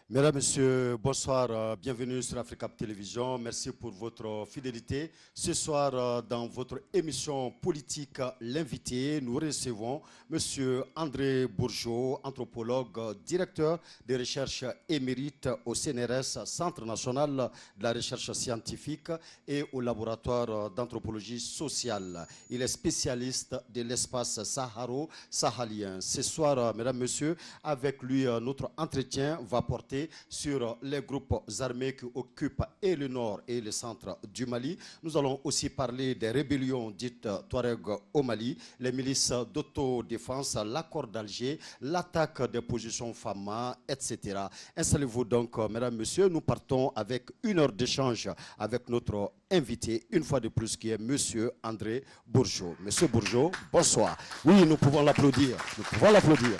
Mesdames, Messieurs, bonsoir, bienvenue sur Africap Télévision. Merci pour votre fidélité. Ce soir, dans votre émission politique, l'invité, nous recevons Monsieur André Bourgeot, anthropologue, directeur des recherches émérite au CNRS, Centre national de la recherche scientifique et au laboratoire d'anthropologie sociale. Il est spécialiste de l'espace saharo-sahalien. Ce soir, Mesdames, Messieurs, avec lui, notre entretien va porter sur les groupes armés qui occupent et le nord et le centre du Mali. Nous allons aussi parler des rébellions dites Touareg au Mali, les milices d'autodéfense, l'accord d'Alger, l'attaque des positions FAMA, etc. Installez-vous donc, mesdames, messieurs. Nous partons avec 1 heure d'échange avec notre invité, une fois de plus, qui est monsieur André Bourgeot. Monsieur Bourgeot, bonsoir. Oui, nous pouvons l'applaudir. Nous pouvons l'applaudir.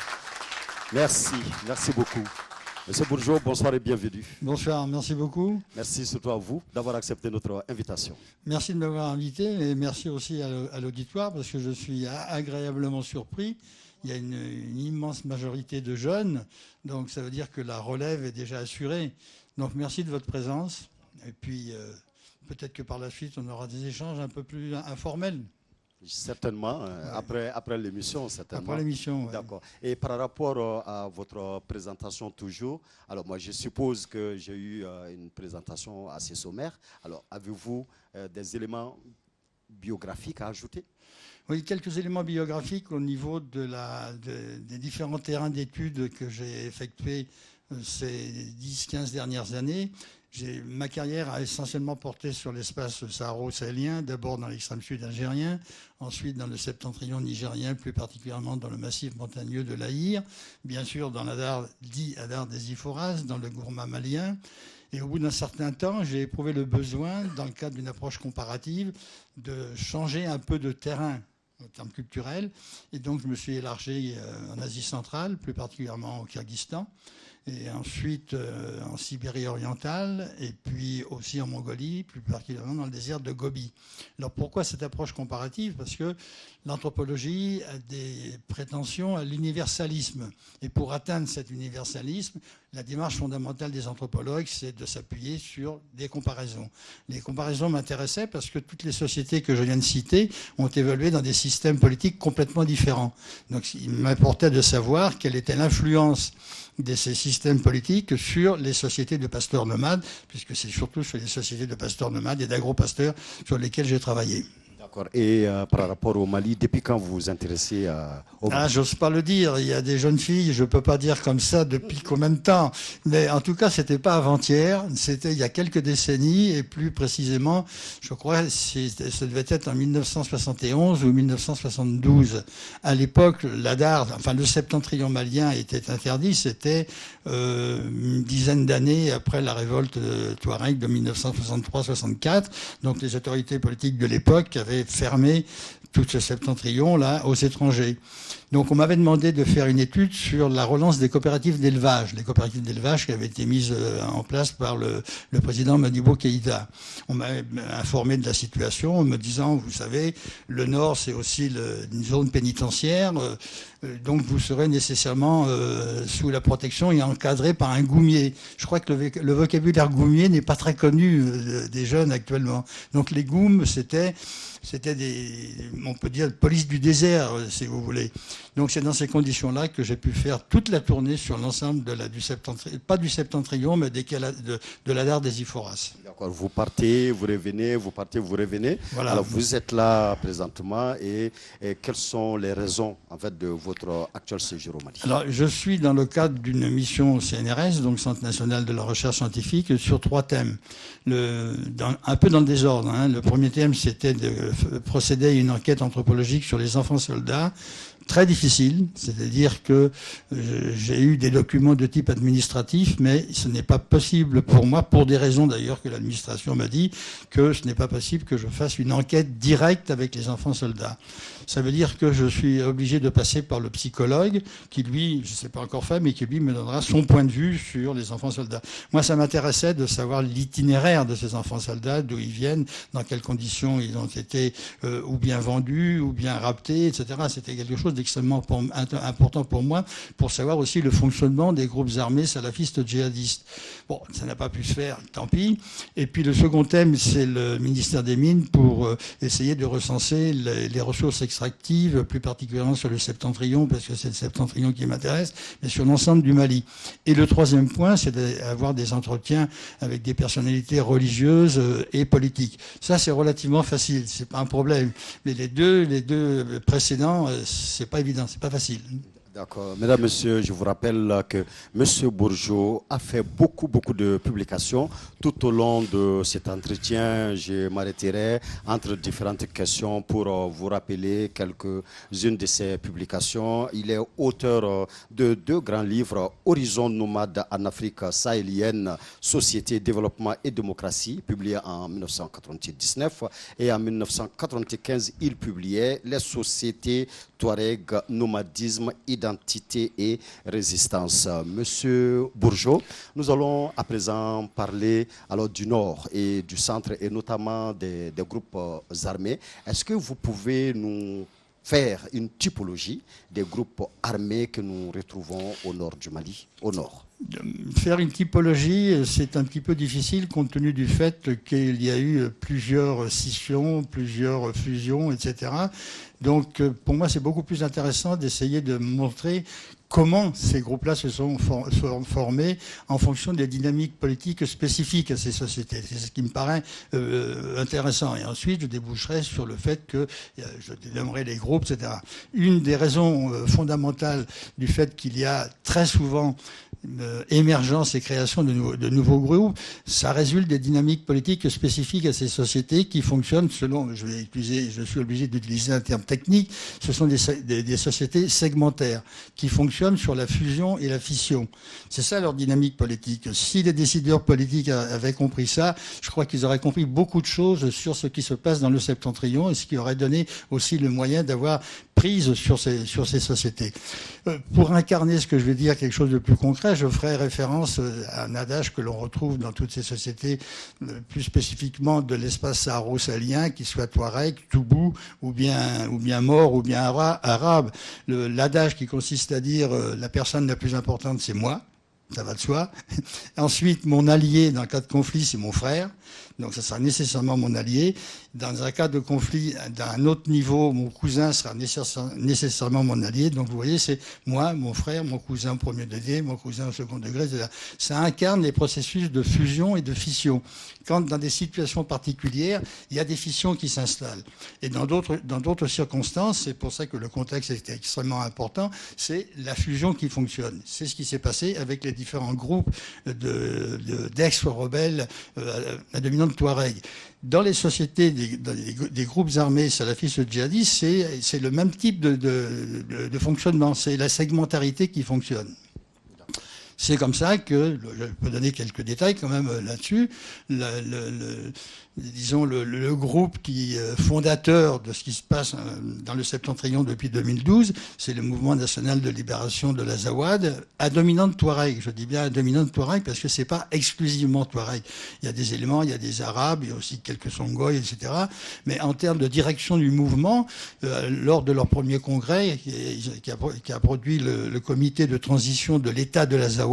Merci, merci beaucoup. Monsieur Bourgeot, bonsoir et bienvenue. Bonsoir, merci beaucoup. Merci surtout à vous d'avoir accepté notre invitation. Merci de m'avoir invité et merci aussi à l'auditoire parce que je suis agréablement surpris. Il y a une immense majorité de jeunes, donc ça veut dire que la relève est déjà assurée. Donc merci de votre présence et puis peut-être que par la suite on aura des échanges un peu plus informels. Certainement, ouais. après l'émission, certainement. Après l'émission, oui. D'accord. Et par rapport à votre présentation toujours, alors moi je suppose que j'ai eu une présentation assez sommaire. Alors avez-vous des éléments biographiques à ajouter? Oui, quelques éléments biographiques au niveau des différents terrains d'études que j'ai effectués ces 10-15 dernières années. Ma carrière a essentiellement porté sur l'espace saharo-sahélien, d'abord dans l'extrême sud algérien, ensuite dans le septentrion nigérien, plus particulièrement dans le massif montagneux de l'Aïr, bien sûr dans dit Hadar des Iforas, dans le Gourma malien. Et au bout d'un certain temps, j'ai éprouvé le besoin, dans le cadre d'une approche comparative, de changer un peu de terrain en termes culturels. Et donc je me suis élargi en Asie centrale, plus particulièrement au Kyrgyzstan, et ensuite en Sibérie orientale, et puis aussi en Mongolie, plus particulièrement dans le désert de Gobi. Alors pourquoi cette approche comparative? Parce que l'anthropologie a des prétentions à l'universalisme. Et pour atteindre cet universalisme, la démarche fondamentale des anthropologues, c'est de s'appuyer sur des comparaisons. Les comparaisons m'intéressaient parce que toutes les sociétés que je viens de citer ont évolué dans des systèmes politiques complètement différents. Donc il m'importait de savoir quelle était l'influence de ces systèmes politiques sur les sociétés de pasteurs nomades, puisque c'est surtout sur les sociétés de pasteurs nomades et d'agro-pasteurs sur lesquels j'ai travaillé. D'accord. Et par rapport au Mali, depuis quand vous vous intéressez au Mali? J'ose pas le dire. Il y a des jeunes filles, je peux pas dire comme ça depuis combien de temps. Mais en tout cas, c'était pas avant-hier. C'était il y a quelques décennies et plus précisément, je crois, ça devait être en 1971 ou 1972. À l'époque, l'Adar, enfin le septentrion malien était interdit. C'était une dizaine d'années après la révolte Touareg de 1963-64. Donc les autorités politiques de l'époque avaient fermé tout ce septentrion-là aux étrangers. Donc on m'avait demandé de faire une étude sur la relance des coopératives d'élevage, les coopératives d'élevage qui avaient été mises en place par le président Modibo Keïta. On m'a informé de la situation en me disant, vous savez, le Nord c'est aussi une zone pénitentiaire, donc vous serez nécessairement sous la protection et encadré par un goumier. Je crois que le vocabulaire goumier n'est pas très connu des jeunes actuellement. Donc les goums, c'était on peut dire, police du désert, si vous voulez. Donc c'est dans ces conditions-là que j'ai pu faire toute la tournée sur l'ensemble du septentrion, pas du septentrion, mais de l'Adar des Iforas. D'accord, vous partez, vous revenez, vous partez, vous revenez. Voilà. Alors vous êtes là présentement et quelles sont les raisons en fait de votre actuel séjour au Mali? Alors je suis dans le cadre d'une mission au CNRS, donc Centre national de la recherche scientifique, sur 3 thèmes. Un peu dans le désordre. Le premier thème, c'était de procéder à une enquête anthropologique sur les enfants soldats. Très difficile, c'est-à-dire que j'ai eu des documents de type administratif, mais ce n'est pas possible pour moi, pour des raisons d'ailleurs que l'administration m'a dit, que ce n'est pas possible que je fasse une enquête directe avec les enfants soldats. Ça veut dire que je suis obligé de passer par le psychologue, qui lui, je ne sais pas encore fait, mais qui lui me donnera son point de vue sur les enfants soldats. Moi, ça m'intéressait de savoir l'itinéraire de ces enfants soldats, d'où ils viennent, dans quelles conditions ils ont été ou bien vendus, ou bien raptés, etc. C'était quelque chose chose d'extrêmement important pour moi, pour savoir aussi le fonctionnement des groupes armés salafistes djihadistes. Bon, ça n'a pas pu se faire, tant pis. Et puis le second thème, c'est le ministère des Mines pour essayer de recenser les ressources extractives, plus particulièrement sur le septentrion, parce que c'est le septentrion qui m'intéresse, mais sur l'ensemble du Mali. Et le troisième point, c'est d'avoir des entretiens avec des personnalités religieuses et politiques. Ça, c'est relativement facile, c'est pas un problème. Mais les deux précédents, c'est pas évident, c'est pas facile. D'accord. Mesdames, Messieurs, je vous rappelle que M. Bourgeot a fait beaucoup de publications. Tout au long de cet entretien, je m'arrêterai entre différentes questions pour vous rappeler quelques-unes de ses publications. Il est auteur de 2 grands livres, Horizon nomade en Afrique sahélienne, Société, développement et démocratie, publié en 1999. Et en 1995, il publiait Les sociétés Touareg, nomadisme, identité et résistance. Monsieur Bourgeot, nous allons à présent parler alors du nord et du centre et notamment des groupes armés. Est-ce que vous pouvez nous faire une typologie des groupes armés que nous retrouvons au nord du Mali, au nord? Faire une typologie, c'est un petit peu difficile compte tenu du fait qu'il y a eu plusieurs scissions, plusieurs fusions, etc. Donc pour moi, c'est beaucoup plus intéressant d'essayer de montrer comment ces groupes-là se sont formés en fonction des dynamiques politiques spécifiques à ces sociétés. C'est ce qui me paraît intéressant. Et ensuite, je déboucherai sur le fait que je dénommerai les groupes, etc. Une des raisons fondamentales du fait qu'il y a très souvent émergence et création de nouveaux groupes, ça résulte des dynamiques politiques spécifiques à ces sociétés qui fonctionnent selon, je suis obligé d'utiliser un terme technique, ce sont des sociétés segmentaires qui fonctionnent sur la fusion et la fission. C'est ça leur dynamique politique. Si les décideurs politiques avaient compris ça, je crois qu'ils auraient compris beaucoup de choses sur ce qui se passe dans le septentrion et ce qui aurait donné aussi le moyen d'avoir prise sur ces sociétés. Pour incarner ce que je vais dire, quelque chose de plus concret, je ferai référence à un adage que l'on retrouve dans toutes ces sociétés, plus spécifiquement de l'espace saharo-sahelien, qu'il soit Touareg, Toubou, ou bien Maure, ou bien arabe. L'adage qui consiste à dire la personne la plus importante, c'est moi. Ça va de soi. Ensuite, mon allié dans le cas de conflit, c'est mon frère. Donc, ça sera nécessairement mon allié. Dans un cas de conflit d'un autre niveau, mon cousin sera nécessairement mon allié. Donc, vous voyez, c'est moi, mon frère, mon cousin au premier degré, mon cousin au second degré, etc. Ça incarne les processus de fusion et de fission. Quand, dans des situations particulières, il y a des fissions qui s'installent. Et dans d'autres circonstances, c'est pour ça que le contexte est extrêmement important, c'est la fusion qui fonctionne. C'est ce qui s'est passé avec les différents groupes d'ex-rebelles à dominante Touareg. Dans les sociétés, des groupes armés salafistes djihadistes, c'est le même type de fonctionnement. C'est la segmentarité qui fonctionne. C'est comme ça que, je peux donner quelques détails quand même là-dessus, disons le groupe fondateur de ce qui se passe dans le septentrion depuis 2012, c'est le mouvement national de libération de l'Azawad, à dominante Touareg. Je dis bien à dominante Touareg parce que c'est pas exclusivement Touareg. Il y a des éléments, il y a des Arabes, il y a aussi quelques Songhai, etc. Mais en termes de direction du mouvement, lors de leur premier congrès, qui a produit le comité de transition de l'État de l'Azawad,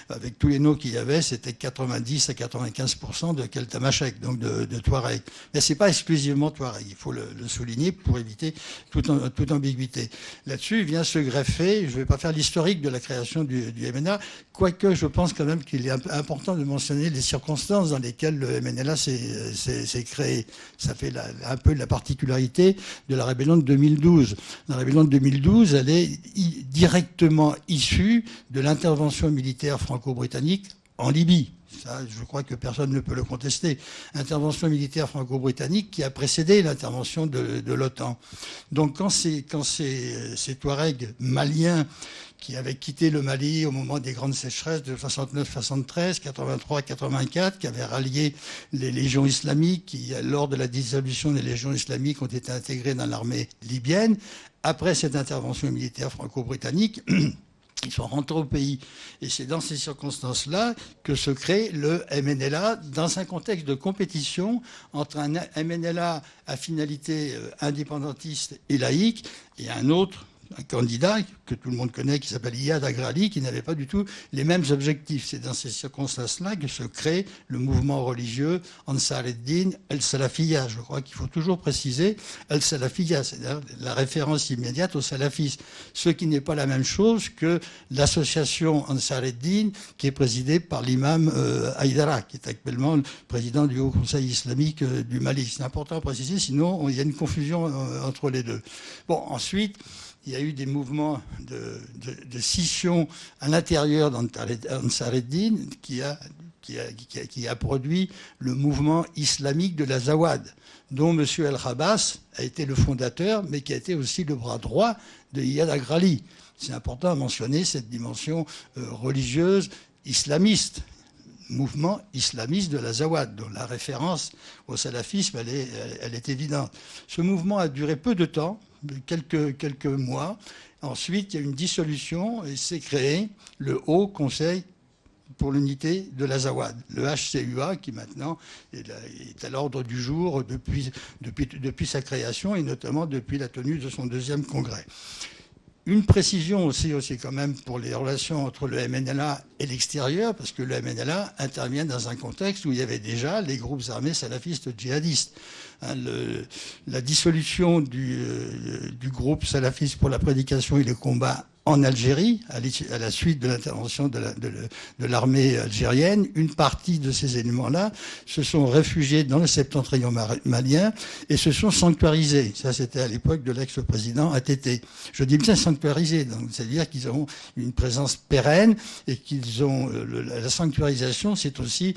avec tous les noms qu'il y avait, c'était 90 à 95% de Keltamachek, donc de Touareg. Mais c'est pas exclusivement Touareg, il faut le souligner pour éviter toute ambiguïté. Là-dessus vient se greffer, je ne vais pas faire l'historique de la création du MNA, quoique je pense quand même qu'il est important de mentionner les circonstances dans lesquelles le MNLA s'est créé. Ça fait un peu la particularité de la rébellion de 2012. La rébellion de 2012, elle est directement issue de l'intervention militaire franco-britannique en Libye. Ça, je crois que personne ne peut le contester. Intervention militaire franco-britannique qui a précédé l'intervention de l'OTAN. Donc quand ces Touaregs maliens qui avaient quitté le Mali au moment des grandes sécheresses de 69-73, 83-84, qui avaient rallié les légions islamiques, qui, lors de la dissolution des légions islamiques, ont été intégrées dans l'armée libyenne, après cette intervention militaire franco-britannique, ils sont rentrés au pays. Et c'est dans ces circonstances-là que se crée le MNLA dans un contexte de compétition entre un MNLA à finalité indépendantiste et laïque et un autre un candidat que tout le monde connaît, qui s'appelle Iyad Agrali, qui n'avait pas du tout les mêmes objectifs. C'est dans ces circonstances-là que se crée le mouvement religieux Ansar ed-Din el-Salafiyya. Je crois qu'il faut toujours préciser el-Salafiyya, c'est-à-dire la référence immédiate au salafisme. Ce qui n'est pas la même chose que l'association Ansar ed-Din, qui est présidée par l'imam Haïdara, qui est actuellement le président du Haut Conseil islamique du Mali. C'est important à préciser, sinon il y a une confusion entre les deux. Bon, ensuite, il y a eu des mouvements de scission à l'intérieur d'Ansar ed-Din qui a produit le mouvement islamique de l'Azawad, dont M. El-Khabas a été le fondateur, mais qui a été aussi le bras droit de Iyad Agrali. C'est important à mentionner cette dimension religieuse islamiste, mouvement islamiste de l'Azawad, dont la référence au salafisme, elle est évidente. Ce mouvement a duré peu de temps, quelques mois. Ensuite, il y a eu une dissolution et s'est créé le Haut Conseil pour l'unité de l'Azawad, le HCUA, qui maintenant est à l'ordre du jour depuis sa création et notamment depuis la tenue de son 2e congrès. Une précision aussi quand même pour les relations entre le MNLA et l'extérieur, parce que le MNLA intervient dans un contexte où il y avait déjà les groupes armés salafistes djihadistes. La dissolution du groupe salafiste pour la prédication et le combat en Algérie, à la suite de l'intervention de l'armée algérienne, une partie de ces éléments-là se sont réfugiés dans le septentrion malien et se sont sanctuarisés. Ça, c'était à l'époque de l'ex-président ATT. Je dis bien sanctuarisés, c'est-à-dire qu'ils ont une présence pérenne et qu'ils ont... la sanctuarisation s'est aussi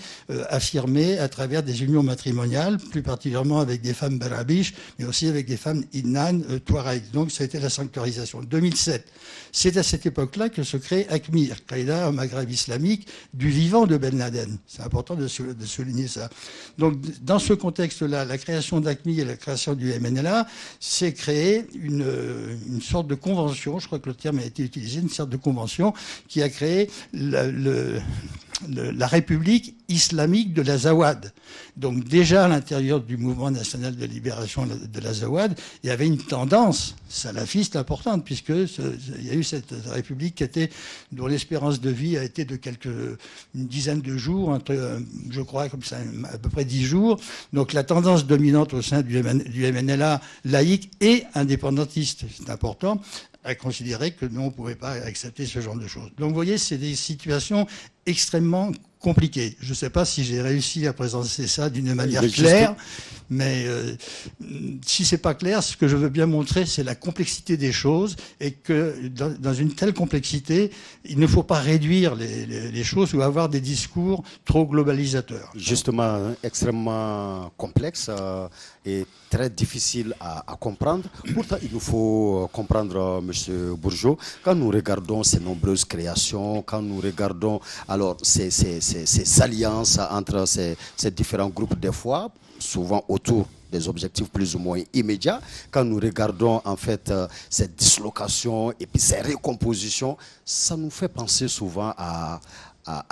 affirmée à travers des unions matrimoniales, plus particulièrement avec des femmes barabiches, mais aussi avec des femmes innan touareg. Donc, ça a été la sanctuarisation. 2007. C'est à cette époque-là que se crée AQMI, Al-Qaïda au Maghreb islamique, du vivant de Ben Laden. C'est important de souligner ça. Donc, dans ce contexte-là, la création d'AQMI et la création du MNLA, c'est créé une sorte de convention, je crois que le terme a été utilisé, une sorte de convention qui a créé la République islamique de l'Azawad. Donc déjà à l'intérieur du mouvement national de libération de l'Azawad, il y avait une tendance salafiste importante, puisqu'il y a eu cette République dont l'espérance de vie a été de une dizaine de jours, je crois comme ça, à peu près 10 jours. Donc la tendance dominante au sein du MNLA laïque et indépendantiste, c'est important à considérer que nous, on ne pouvait pas accepter ce genre de choses. Donc vous voyez, c'est des situations extrêmement compliquées. Je ne sais pas si j'ai réussi à présenter ça d'une manière claire, mais si ce n'est pas clair, ce que je veux bien montrer, c'est la complexité des choses et que dans une telle complexité, il ne faut pas réduire les choses ou avoir des discours trop globalisateurs. Justement, extrêmement complexe et très difficile à comprendre. Pourtant, il nous faut comprendre, M. Bourgeot, quand nous regardons ces nombreuses créations, quand nous regardons alors ces alliances entre ces différents groupes, des fois, souvent autour des objectifs plus ou moins immédiats, quand nous regardons en fait cette dislocation et puis ces recompositions, ça nous fait penser souvent à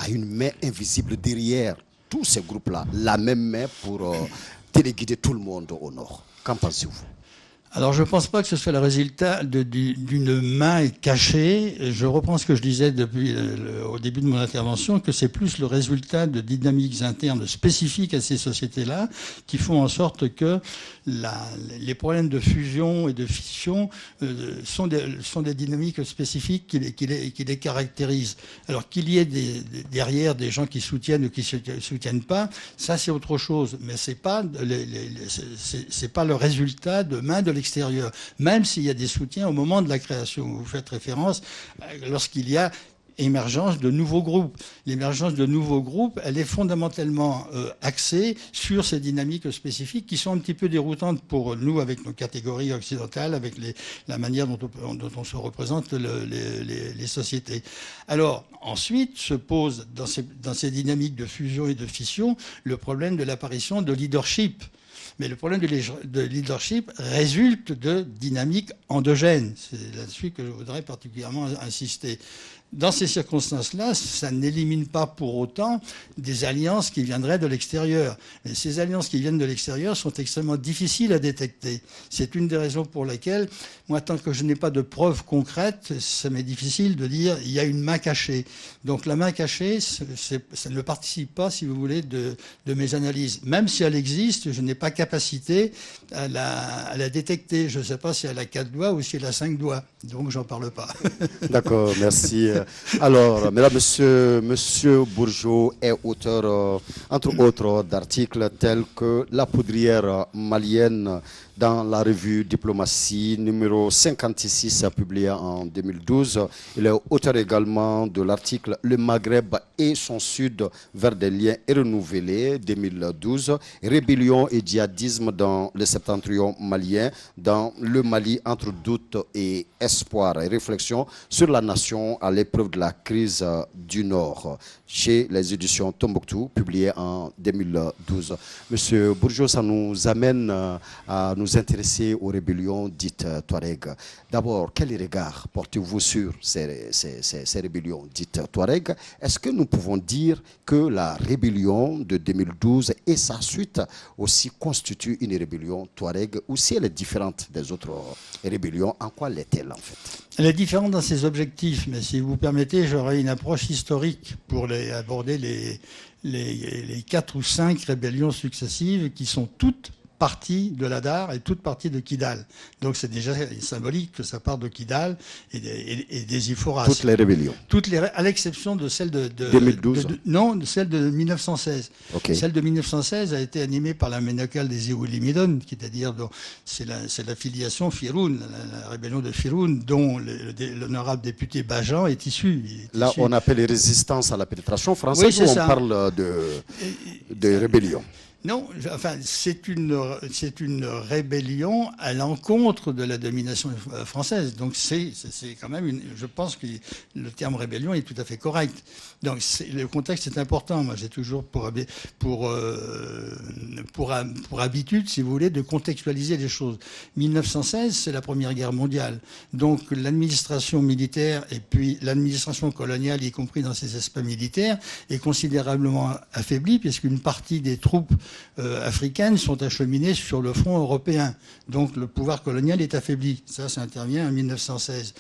une main invisible derrière tous ces groupes-là, la même main pour téléguider tout le monde au nord. Qu'en pensez-vous ? Alors, je ne pense pas que ce soit le résultat d'une main cachée. Je reprends ce que je disais au début de mon intervention, que c'est plus le résultat de dynamiques internes spécifiques à ces sociétés-là qui font en sorte que les problèmes de fusion et de fission sont des dynamiques spécifiques qui les caractérisent. Alors, qu'il y ait derrière des gens qui soutiennent ou qui ne soutiennent pas, ça c'est autre chose. Mais c'est pas le résultat de main de l'extérieur, même s'il y a des soutiens au moment de la création. Vous faites référence lorsqu'il y a émergence de nouveaux groupes. L'émergence de nouveaux groupes, elle est fondamentalement axée sur ces dynamiques spécifiques qui sont un petit peu déroutantes pour nous avec nos catégories occidentales, avec la manière dont on se représente les sociétés. Alors, ensuite se pose dans ces dynamiques de fusion et de fission le problème de l'apparition de leadership. Mais le problème de leadership résulte de dynamiques endogènes. C'est là-dessus que je voudrais particulièrement insister. Dans ces circonstances-là, ça n'élimine pas pour autant des alliances qui viendraient de l'extérieur. Et ces alliances qui viennent de l'extérieur sont extrêmement difficiles à détecter. C'est une des raisons pour lesquelles, moi, tant que je n'ai pas de preuves concrètes, ça m'est difficile de dire il y a une main cachée. Donc la main cachée, ça ne participe pas, si vous voulez, de mes analyses. Même si elle existe, je n'ai pas capacité à la détecter. Je ne sais pas si elle a 4 doigts ou si elle a 5 doigts. Donc j'en parle pas. D'accord, merci. Alors, mesdames, monsieur Bourgeot est auteur, entre autres, d'articles tels que La poudrière malienne dans la revue Diplomatie, numéro 56, publié en 2012. Il est auteur également de l'article Le Maghreb et son Sud vers des liens renouvelés, 2012. Rébellion et djihadisme dans le septentrion malien, dans le Mali entre doute et espoir. Et réflexion sur la nation à l'épreuve de la crise du Nord, chez les éditions Tombouctou, publié en 2012. Monsieur Bourgeot, ça nous amène à nous intéresser aux rébellions dites Touareg. D'abord, quel regard portez-vous sur ces rébellions dites Touareg? Est-ce que nous pouvons dire que la rébellion de 2012 et sa suite aussi constituent une rébellion Touareg, ou si elle est différente des autres rébellions, en quoi l'est-elle en fait? Elle est différente dans ses objectifs, mais si vous permettez, j'aurai une approche historique pour aborder les 4 ou 5 rébellions successives qui sont toutes partie de l'Adar et toute partie de Kidal. Donc c'est déjà symbolique que ça part de Kidal et des Iforas. Toutes les rébellions. À l'exception de celle de 2012. Non, de celle de 1916. Okay. Celle de 1916 a été animée par la Ménocale des Ioulimidon, c'est-à-dire c'est la filiation Firoun, la rébellion de Firoun, dont l'honorable député Bajan est issu. Là, on appelle les résistances à la pénétration française, oui, où on parle de rébellion. Non, enfin, c'est une rébellion à l'encontre de la domination française. Donc c'est quand même je pense que le terme rébellion est tout à fait correct. Donc le contexte est important. Moi, j'ai toujours pour habitude, si vous voulez, de contextualiser les choses. 1916, c'est la Première Guerre mondiale. Donc l'administration militaire et puis l'administration coloniale, y compris dans ses aspects militaires, est considérablement affaiblie, puisqu'une partie des troupes africaines sont acheminées sur le front européen. Donc le pouvoir colonial est affaibli. Ça intervient en 1916.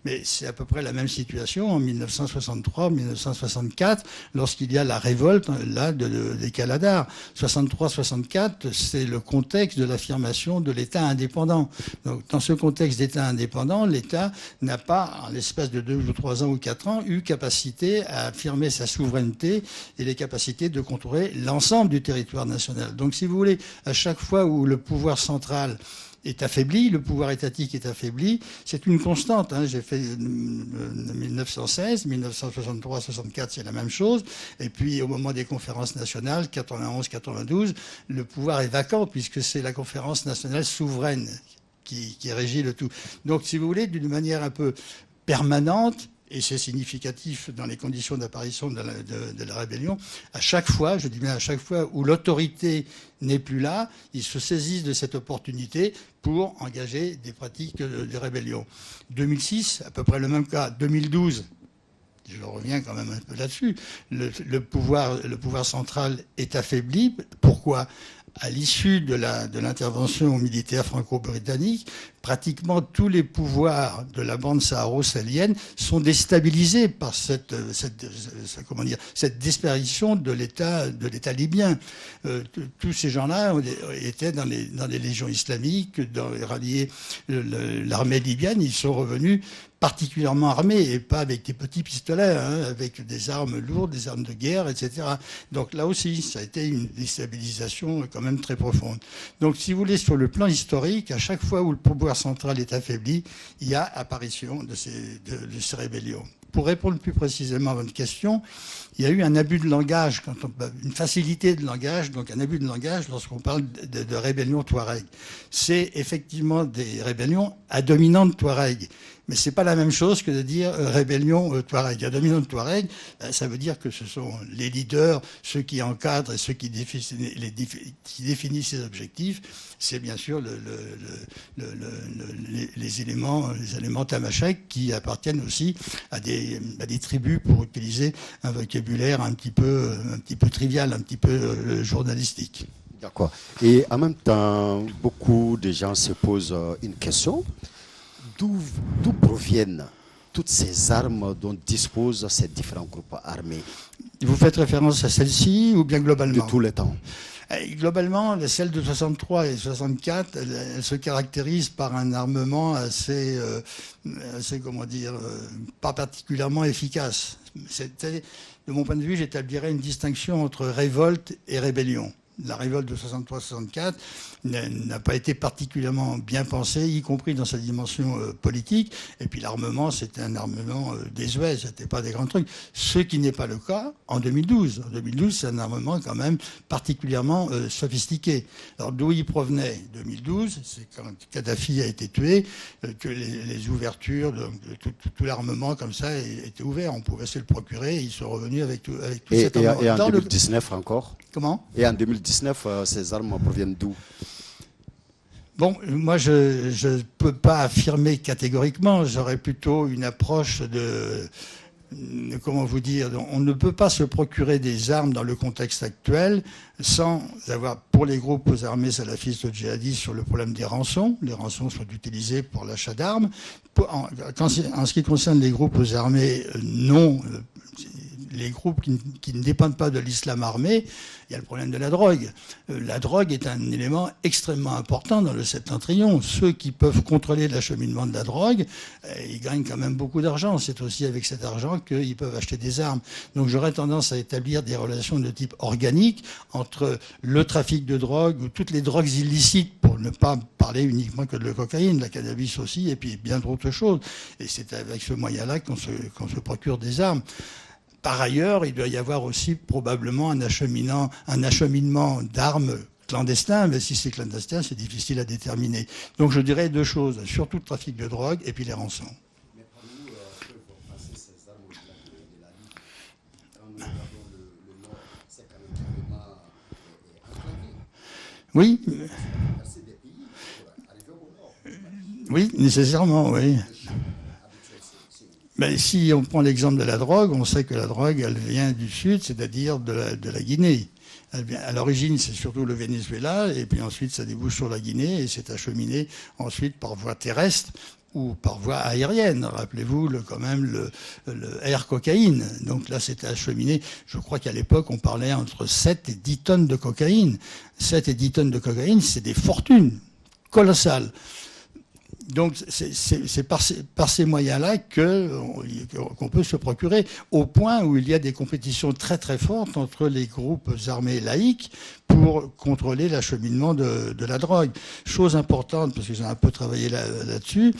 Mais c'est à peu près la même situation en 1963, 1964, lorsqu'il y a la révolte là des Kaladars. 63-64, c'est le contexte de l'affirmation de l'État indépendant. Donc, dans ce contexte d'État indépendant, l'État n'a pas, en l'espace de 2 ou 3 ans ou 4 ans, eu capacité à affirmer sa souveraineté et les capacités de contrôler l'ensemble du territoire national. Donc, si vous voulez, à chaque fois où le pouvoir central est affaibli, le pouvoir étatique est affaibli, c'est une constante. Hein. J'ai fait 1916, 1963, 64, c'est la même chose. Et puis au moment des conférences nationales, 91, 92, le pouvoir est vacant puisque c'est la conférence nationale souveraine qui régit le tout. Donc si vous voulez, d'une manière un peu permanente, et c'est significatif dans les conditions d'apparition de la rébellion, à chaque fois, je dis bien à chaque fois où l'autorité n'est plus là, ils se saisissent de cette opportunité pour engager des pratiques de rébellion. 2006, à peu près le même cas. 2012, je reviens quand même un peu là-dessus, le pouvoir central est affaibli. Pourquoi ? À l'issue de l'intervention militaire franco-britannique, pratiquement tous les pouvoirs de la bande saharo-sahelienne sont déstabilisés par cette disparition de l'État libyen. Tous ces gens-là étaient dans les légions islamiques, ralliés l'armée libyenne. Ils sont revenus particulièrement armés, et pas avec des petits pistolets, hein, avec des armes lourdes, des armes de guerre, etc. Donc là aussi, ça a été une déstabilisation quand même très profonde. Donc si vous voulez, sur le plan historique, à chaque fois où le pouvoir central est affaibli, il y a apparition de ces rébellions. Pour répondre plus précisément à votre question, il y a eu un abus de langage, une facilité de langage, donc un abus de langage lorsqu'on parle de rébellion Touareg. C'est effectivement des rébellions à dominante Touareg. Mais ce n'est pas la même chose que de dire rébellion Touareg. Un dominant de Touareg, ça veut dire que ce sont les leaders, ceux qui encadrent et ceux qui définissent les objectifs. C'est bien sûr les éléments tamashek qui appartiennent aussi à des tribus, pour utiliser un vocabulaire un petit peu trivial, un petit peu journalistique. D'accord. Et en même temps, beaucoup de gens se posent une question. D'où proviennent toutes ces armes dont disposent ces différents groupes armés? Vous faites référence à celle-ci ou bien globalement? De tous les temps. Globalement, celles de 63 et 64, elles se caractérisent par un armement assez comment dire, pas particulièrement efficace. De mon point de vue, j'établirais une distinction entre révolte et rébellion. La révolte de 63-64 n'a pas été particulièrement bien pensée, y compris dans sa dimension politique. Et puis l'armement, c'était un armement désuet, c'était pas des grands trucs. Ce qui n'est pas le cas en 2012. En 2012, c'est un armement quand même particulièrement sophistiqué. Alors d'où il provenait? 2012, c'est quand Kadhafi a été tué, que les ouvertures, tout l'armement comme ça était ouvert. On pouvait se le procurer et ils sont revenus avec tout cet armement. Et en 2019 encore? Comment? Et en 2019, ces armes proviennent d'où? Bon, moi, je ne peux pas affirmer catégoriquement. J'aurais plutôt une approche comment vous dire, on ne peut pas se procurer des armes dans le contexte actuel sans avoir, pour les groupes armés salafistes djihadistes, sur le problème des rançons. Les rançons sont utilisées pour l'achat d'armes. En ce qui concerne les groupes armés non... les groupes qui ne dépendent pas de l'islam armé, il y a le problème de la drogue. La drogue est un élément extrêmement important dans le septentrion. Ceux qui peuvent contrôler l'acheminement de la drogue, ils gagnent quand même beaucoup d'argent. C'est aussi avec cet argent qu'ils peuvent acheter des armes. Donc j'aurais tendance à établir des relations de type organique entre le trafic de drogue ou toutes les drogues illicites, pour ne pas parler uniquement que de la cocaïne, la cannabis aussi, et puis bien d'autres choses. Et c'est avec ce moyen-là qu'on se procure des armes. Par ailleurs, il doit y avoir aussi probablement un acheminement d'armes clandestin, mais si c'est clandestin, c'est difficile à déterminer. Donc je dirais deux choses, surtout le trafic de drogue et puis les rançons. Mais parmi nous, peuvent passer ces armes au-delà de la ligne. Quand nous regardons le nord, c'est quand même carrément enclavé. Oui. Passer des pays pour arriver au nord. Oui, nécessairement, oui. Mais si on prend l'exemple de la drogue, on sait que la drogue, elle vient du sud, c'est-à-dire de la Guinée. À l'origine, c'est surtout le Venezuela, et puis ensuite, ça débouche sur la Guinée, et c'est acheminé ensuite par voie terrestre ou par voie aérienne. Rappelez-vous quand même le air cocaïne. Donc là, c'était acheminé. Je crois qu'à l'époque, on parlait entre 7 et 10 tonnes de cocaïne. 7 et 10 tonnes de cocaïne, c'est des fortunes colossales. Donc c'est par ces moyens-là qu'on peut se procurer, au point où il y a des compétitions très très fortes entre les groupes armés laïcs pour contrôler l'acheminement de la drogue. Chose importante, parce que j'ai un peu travaillé là-dessus,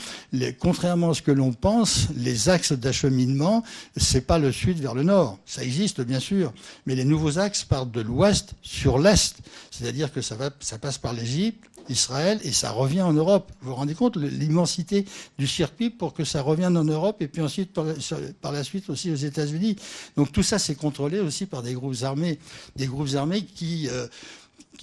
contrairement à ce que l'on pense, les axes d'acheminement, c'est pas le sud vers le nord. Ça existe bien sûr, mais les nouveaux axes partent de l'ouest sur l'est, c'est-à-dire que ça passe par l'Égypte, Israël, et ça revient en Europe. Vous vous rendez compte l'immensité du circuit pour que ça revienne en Europe et puis ensuite par la suite aussi aux États-Unis. Donc tout ça, c'est contrôlé aussi par des groupes armés qui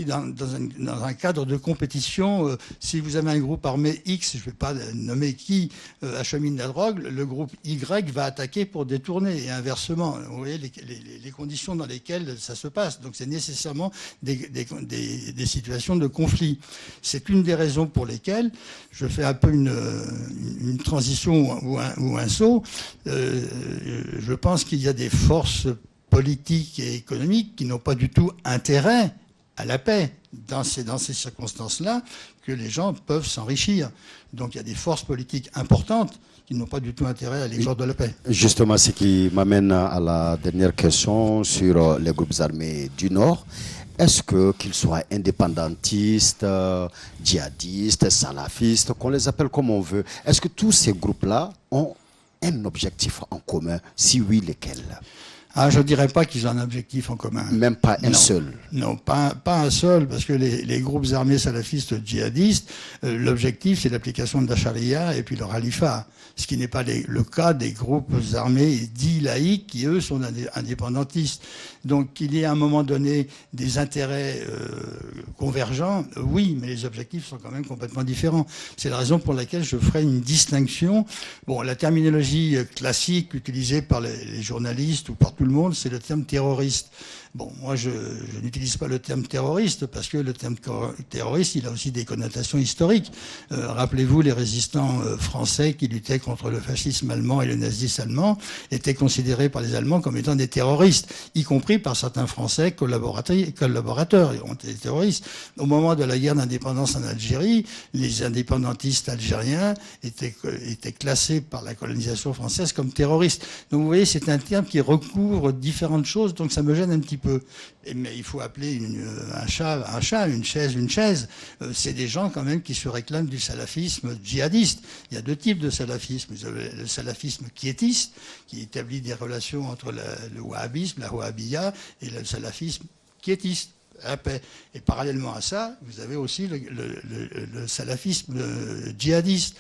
dans un cadre de compétition, si vous avez un groupe armé X, je ne vais pas nommer qui, achemine la drogue, le groupe Y va attaquer pour détourner, et inversement. Vous voyez les conditions dans lesquelles ça se passe. Donc c'est nécessairement des situations de conflit. C'est une des raisons pour lesquelles je fais un peu une transition ou un saut. Je pense qu'il y a des forces politiques et économiques qui n'ont pas du tout intérêt à la paix, dans ces circonstances-là, que les gens peuvent s'enrichir. Donc il y a des forces politiques importantes qui n'ont pas du tout intérêt à l'exemple de la paix. Justement, ce qui m'amène à la dernière question sur les groupes armés du Nord. Est-ce qu'ils soient indépendantistes, djihadistes, salafistes, qu'on les appelle comme on veut, est-ce que tous ces groupes-là ont un objectif en commun? Si oui, lesquels? Ah, je ne dirais pas qu'ils ont un objectif en commun. Même pas un Non. seul. Non, pas un seul, parce que les groupes armés salafistes djihadistes, l'objectif, c'est l'application de la charia et puis le khalifa, ce qui n'est pas le cas des groupes armés dits laïcs qui, eux, sont indépendantistes. Donc, qu'il y ait à un moment donné des intérêts convergents, oui, mais les objectifs sont quand même complètement différents. C'est la raison pour laquelle je ferai une distinction. Bon, la terminologie classique utilisée par les journalistes ou par tout le monde, c'est le terme terroriste. Bon, moi, je n'utilise pas le terme terroriste parce que le terme terroriste, il a aussi des connotations historiques. Rappelez-vous, les résistants français qui luttaient contre le fascisme allemand et le nazisme allemand étaient considérés par les Allemands comme étant des terroristes, y compris par certains Français collaborateurs, ils ont été terroristes. Au moment de la guerre d'indépendance en Algérie, les indépendantistes algériens étaient classés par la colonisation française comme terroristes. Donc vous voyez, c'est un terme qui recouvre différentes choses, donc ça me gêne un petit peu. Mais il faut appeler un chat, une chaise. C'est des gens quand même qui se réclament du salafisme djihadiste. Il y a deux types de salafisme. Vous avez le salafisme quiétiste, qui établit des relations entre le wahhabisme, la wahhabia, et le salafisme quiétiste. Et parallèlement à ça, vous avez aussi le salafisme djihadiste.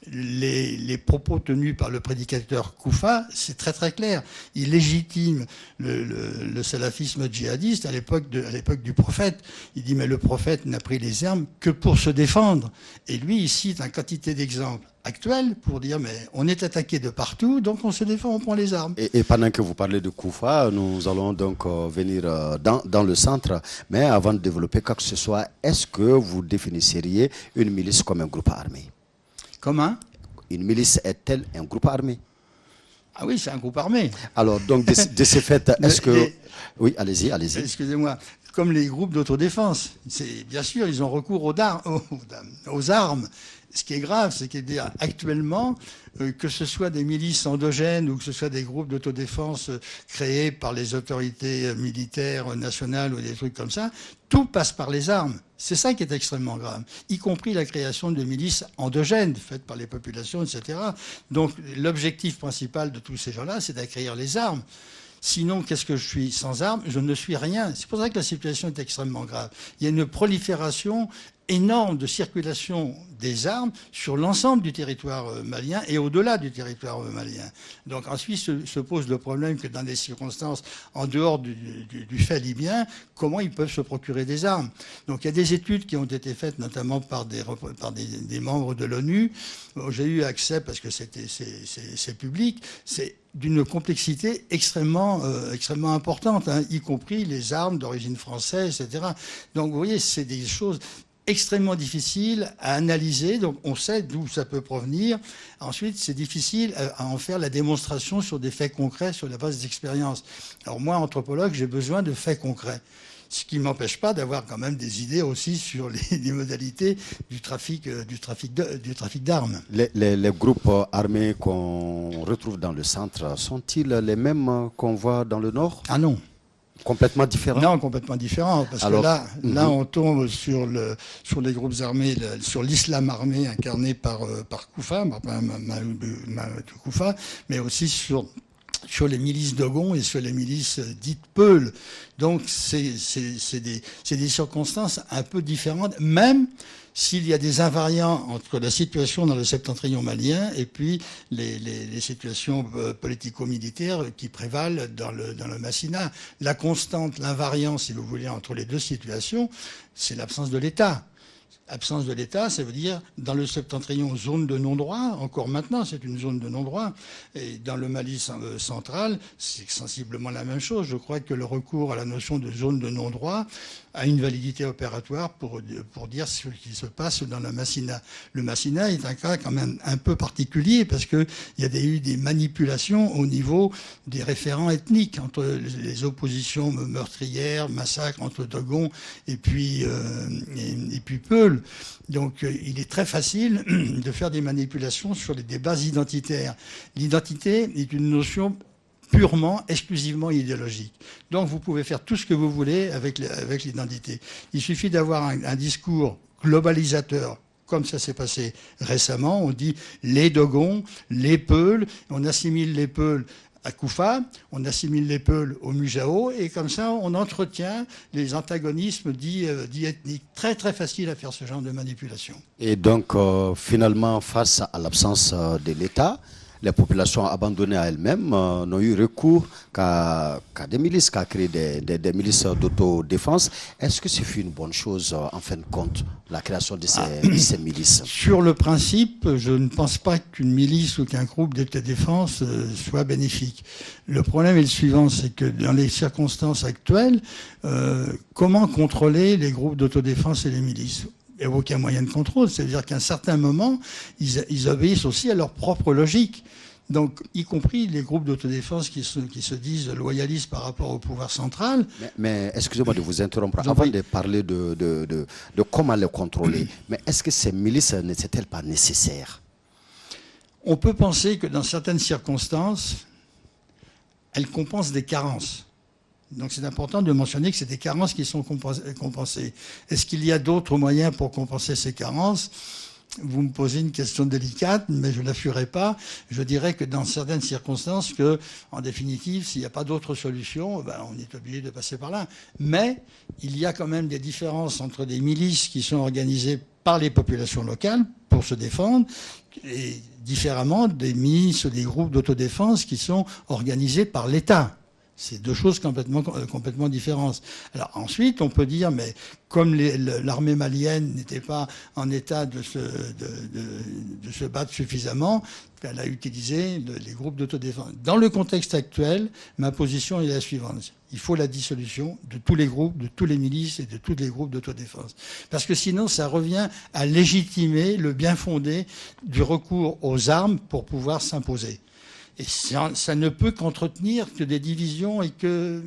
Les propos tenus par le prédicateur Koufa, c'est très très clair. Il légitime le salafisme djihadiste à l'époque du prophète. Il dit mais le prophète n'a pris les armes que pour se défendre. Et lui, il cite une quantité d'exemples actuels pour dire mais on est attaqué de partout, donc on se défend, on prend les armes. Et pendant que vous parlez de Koufa, nous allons donc venir dans le centre. Mais avant de développer quoi que ce soit, est-ce que vous définisseriez une milice comme un groupe armé? Comment? Une milice est-elle un groupe armé? Ah oui, c'est un groupe armé. Alors, donc, de ce fait, est-ce que... Oui, allez-y. Excusez-moi. Comme les groupes d'autodéfense. Bien sûr, ils ont recours aux armes. Ce qui est grave, c'est qu'actuellement, que ce soit des milices endogènes ou que ce soit des groupes d'autodéfense créés par les autorités militaires nationales ou des trucs comme ça, tout passe par les armes. C'est ça qui est extrêmement grave, y compris la création de milices endogènes faites par les populations, etc. Donc l'objectif principal de tous ces gens-là, c'est d'acquérir les armes. Sinon, qu'est-ce que je suis sans armes? Je ne suis rien. C'est pour ça que la situation est extrêmement grave. Il y a une prolifération énorme de circulation des armes sur l'ensemble du territoire malien et au-delà du territoire malien. Donc ensuite se pose le problème que dans des circonstances en dehors du fait libyen, comment ils peuvent se procurer des armes. Donc il y a des études qui ont été faites notamment par des membres de l'ONU. J'ai eu accès parce que c'est public. C'est d'une complexité extrêmement importante, hein, y compris les armes d'origine française, etc. Donc vous voyez, c'est des choses extrêmement difficile à analyser, donc on sait d'où ça peut provenir. Ensuite, c'est difficile à en faire la démonstration sur des faits concrets, sur la base d'expériences. Alors moi, anthropologue, j'ai besoin de faits concrets. Ce qui ne m'empêche pas d'avoir quand même des idées aussi sur les modalités du trafic d'armes. Les groupes armés qu'on retrouve dans le centre, sont-ils les mêmes qu'on voit dans le nord? Ah non. Complètement différent? Non, complètement différent. Parce que là, on tombe sur les groupes armés, sur l'islam armé incarné par Koufa, Koufa, mais aussi sur les milices Dogon et sur les milices dites Peul. Donc, c'est des circonstances un peu différentes, même s'il y a des invariants entre la situation dans le septentrion malien et puis les situations politico-militaires qui prévalent dans le Massina. La constante, l'invariant, si vous voulez, entre les deux situations, c'est l'absence de l'État. Absence de l'État, ça veut dire dans le septentrion, zone de non-droit, encore maintenant c'est une zone de non-droit, et dans le Mali central, c'est sensiblement la même chose. Je crois que le recours à la notion de zone de non-droit a une validité opératoire pour dire ce qui se passe dans le Massina. Le Massina est un cas quand même un peu particulier parce qu'il y a eu des manipulations au niveau des référents ethniques entre les oppositions meurtrières, massacres entre Dogon et puis Peul. Donc il est très facile de faire des manipulations sur des bases identitaires. L'identité est une notion purement, exclusivement idéologique. Donc vous pouvez faire tout ce que vous voulez avec l'identité. Il suffit d'avoir un discours globalisateur, comme ça s'est passé récemment. On dit les Dogons, les Peuls, on assimile les Peuls à Koufa, on assimile les Peuls aux Mujao, et comme ça, on entretient les antagonismes dits ethniques. Très, très facile à faire ce genre de manipulation. Et donc, finalement, face à l'absence de l'État, les populations abandonnées à elles-mêmes n'ont eu recours qu'à des milices, qu'à créer des milices d'autodéfense. Est-ce que c'est une bonne chose, en fin de compte, la création de ces milices? Sur le principe, je ne pense pas qu'une milice ou qu'un groupe d'autodéfense soit bénéfique. Le problème est le suivant, c'est que dans les circonstances actuelles, comment contrôler les groupes d'autodéfense et les milices? Il n'y a aucun moyen de contrôle. C'est-à-dire qu'à un certain moment, ils obéissent aussi à leur propre logique. Donc, y compris les groupes d'autodéfense qui se disent loyalistes par rapport au pouvoir central. Mais excusez-moi de vous interrompre. Avant de parler de comment les contrôler, mais est-ce que ces milices n'étaient-elles pas nécessaires? On peut penser que dans certaines circonstances, elles compensent des carences. Donc c'est important de mentionner que c'est des carences qui sont compensées. Est-ce qu'il y a d'autres moyens pour compenser ces carences? Vous me posez une question délicate, mais je ne la ferai pas. Je dirais que dans certaines circonstances, en définitive, s'il n'y a pas d'autre solution, on est obligé de passer par là. Mais il y a quand même des différences entre des milices qui sont organisées par les populations locales pour se défendre, et différemment des milices ou des groupes d'autodéfense qui sont organisés par l'État. C'est deux choses complètement différentes. Alors ensuite, on peut dire, mais comme l'armée malienne n'était pas en état de se battre suffisamment, elle a utilisé les groupes d'autodéfense. Dans le contexte actuel, ma position est la suivante. Il faut la dissolution de tous les groupes, de tous les milices et de tous les groupes d'autodéfense. Parce que sinon, ça revient à légitimer le bien fondé du recours aux armes pour pouvoir s'imposer. Et ça ne peut qu'entretenir que des divisions et que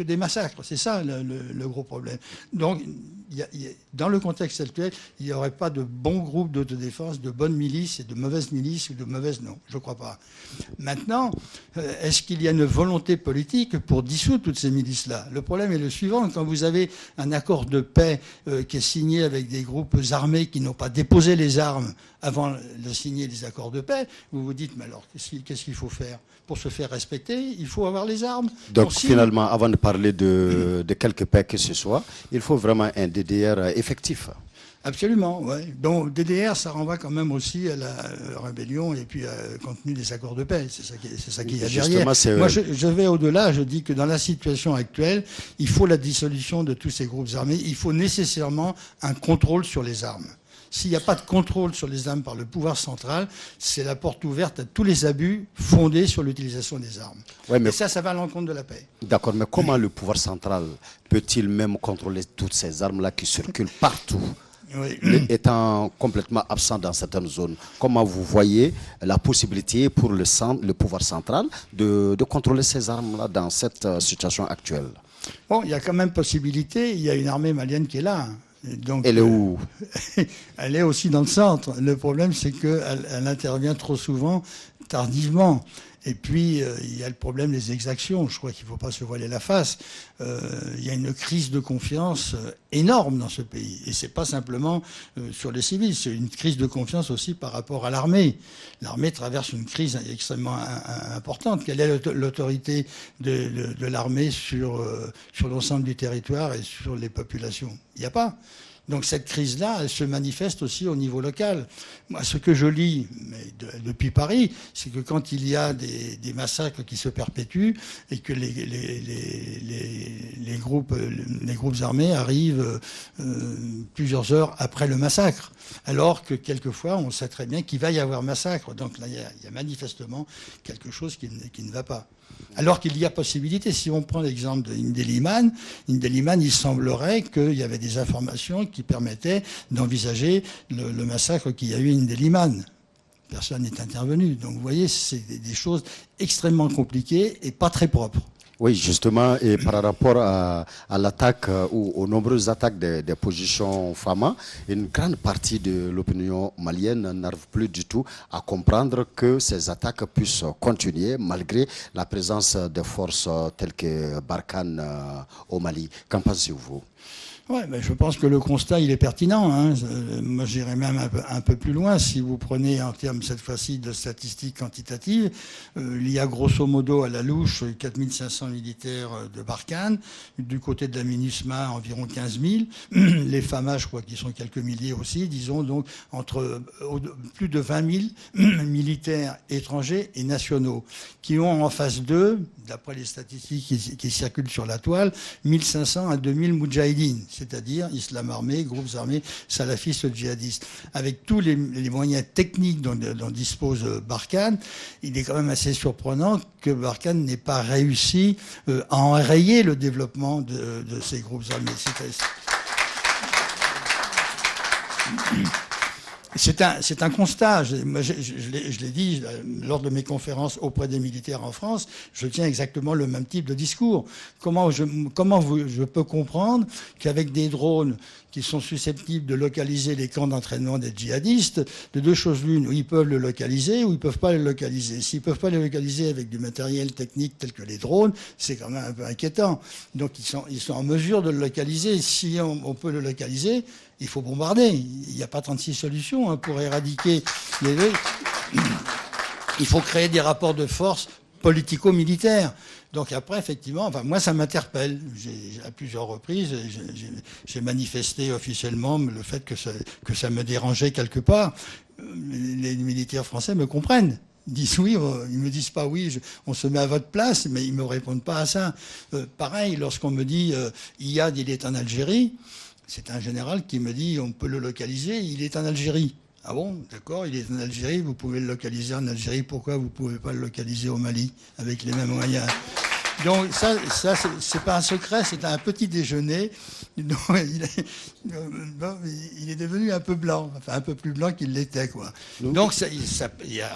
des massacres. C'est ça le gros problème. Donc, dans le contexte actuel, il n'y aurait pas de bons groupes d'autodéfense, de bonnes milices et de mauvaises milices ou de mauvaises non. Je ne crois pas. Maintenant, est-ce qu'il y a une volonté politique pour dissoudre toutes ces milices-là? Le problème est le suivant. Quand vous avez un accord de paix qui est signé avec des groupes armés qui n'ont pas déposé les armes avant de signer les accords de paix, vous vous dites, mais alors, qu'est-ce qu'il faut faire? Pour se faire respecter, il faut avoir les armes. Donc finalement, avant de parler de quelque paix que ce soit, il faut vraiment un DDR effectif. Absolument, oui. Donc DDR, ça renvoie quand même aussi à la rébellion et puis au contenu des accords de paix. C'est ça qui y a derrière. Moi, je vais au-delà. Je dis que dans la situation actuelle, il faut la dissolution de tous ces groupes armés. Il faut nécessairement un contrôle sur les armes. S'il n'y a pas de contrôle sur les armes par le pouvoir central, c'est la porte ouverte à tous les abus fondés sur l'utilisation des armes. Ouais, mais et ça va à l'encontre de la paix. D'accord, mais comment le pouvoir central peut-il même contrôler toutes ces armes-là qui circulent partout, oui, étant complètement absent dans certaines zones? Comment vous voyez la possibilité pour le pouvoir central de contrôler ces armes-là dans cette situation actuelle? Bon, il y a quand même possibilité. Il y a une armée malienne qui est là. Donc, elle est où? Elle est aussi dans le centre. Le problème, c'est qu'elle intervient trop souvent, tardivement. Et puis, il y a le problème des exactions. Je crois qu'il ne faut pas se voiler la face. Il y a une crise de confiance énorme dans ce pays. Et ce n'est pas simplement sur les civils, c'est une crise de confiance aussi par rapport à l'armée. L'armée traverse une crise extrêmement importante. Quelle est l'autorité de l'armée sur l'ensemble du territoire et sur les populations? Il n'y a pas. Donc cette crise-là, elle se manifeste aussi au niveau local. Moi, ce que je lis depuis Paris, c'est que quand il y a des massacres qui se perpétuent et que les groupes armés arrivent plusieurs heures après le massacre, alors que quelquefois, on sait très bien qu'il va y avoir massacre. Donc là, il y a manifestement quelque chose qui ne va pas. Alors qu'il y a possibilité, si on prend l'exemple d'Indeliman, il semblerait qu'il y avait des informations qui permettaient d'envisager le massacre qu'il y a eu à Indeliman. Personne n'est intervenu. Donc vous voyez, c'est des choses extrêmement compliquées et pas très propres. Oui, justement, et par rapport à l'attaque ou aux nombreuses attaques des positions FAMA, une grande partie de l'opinion malienne n'arrive plus du tout à comprendre que ces attaques puissent continuer malgré la présence des forces telles que Barkhane au Mali. Qu'en pensez-vous? Ouais, ben je pense que le constat, il est pertinent. Hein. Moi, j'irais même un peu plus loin. Si vous prenez en termes, cette fois-ci, de statistiques quantitatives, il y a grosso modo à la louche 4500 militaires de Barkhane. Du côté de la MINUSMA, environ 15 000. Les FAMA, je crois qu'ils sont quelques milliers aussi. Disons donc entre plus de 20 000 militaires étrangers et nationaux qui ont en face d'eux, d'après les statistiques qui circulent sur la toile, 1500 à 2000 moudjahidines, c'est-à-dire islam armé, groupes armés, salafistes, djihadistes. Avec tous les moyens techniques dont dispose Barkhane, il est quand même assez surprenant que Barkhane n'ait pas réussi à enrayer le développement de ces groupes armés. C'est un constat. Je l'ai dit lors de mes conférences auprès des militaires en France. Je tiens exactement le même type de discours. Comment je peux comprendre qu'avec des drones qui sont susceptibles de localiser les camps d'entraînement des djihadistes, de deux choses l'une, où ils peuvent le localiser ou ils ne peuvent pas le localiser. S'ils ne peuvent pas le localiser avec du matériel technique tel que les drones, c'est quand même un peu inquiétant. Donc ils sont en mesure de le localiser. Si on peut le localiser, il faut bombarder. Il n'y a pas 36 solutions pour éradiquer les... Il faut créer des rapports de force politico-militaires. Donc après, effectivement, enfin, moi, ça m'interpelle. À plusieurs reprises, j'ai manifesté officiellement le fait que ça me dérangeait quelque part. Les militaires français me comprennent. Ils disent oui, ils me disent pas oui, on se met à votre place, mais ils me répondent pas à ça. Pareil, lorsqu'on me dit Iyad, il est en Algérie, c'est un général qui me dit on peut le localiser, il est en Algérie. Ah bon, d'accord, il est en Algérie, vous pouvez le localiser en Algérie, pourquoi vous ne pouvez pas le localiser au Mali avec les mêmes moyens? Donc ça c'est pas un secret, c'est un petit déjeuner. Donc, il est devenu un peu blanc, enfin un peu plus blanc qu'il l'était, quoi. Donc il y a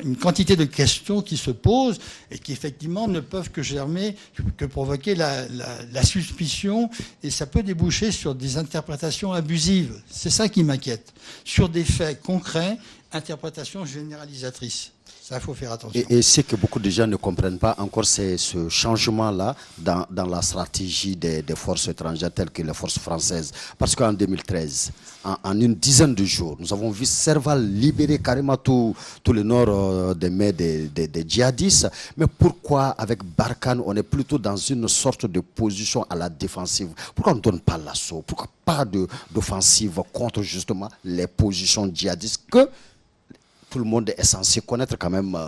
une quantité de questions qui se posent et qui effectivement ne peuvent que germer, que provoquer la suspicion, et ça peut déboucher sur des interprétations abusives. C'est ça qui m'inquiète. Sur des faits concrets, interprétations généralisatrices. Ça, il faut faire attention. Et ce que beaucoup de gens ne comprennent pas encore, c'est ce changement-là dans la stratégie des forces étrangères telles que les forces françaises. Parce qu'en 2013, en une dizaine de jours, nous avons vu Serval libérer carrément tout le nord des mains des djihadistes. Mais pourquoi, avec Barkhane, on est plutôt dans une sorte de position à la défensive? Pourquoi on ne donne pas l'assaut? Pourquoi pas d'offensive contre justement les positions djihadistes que tout le monde est censé connaître quand même,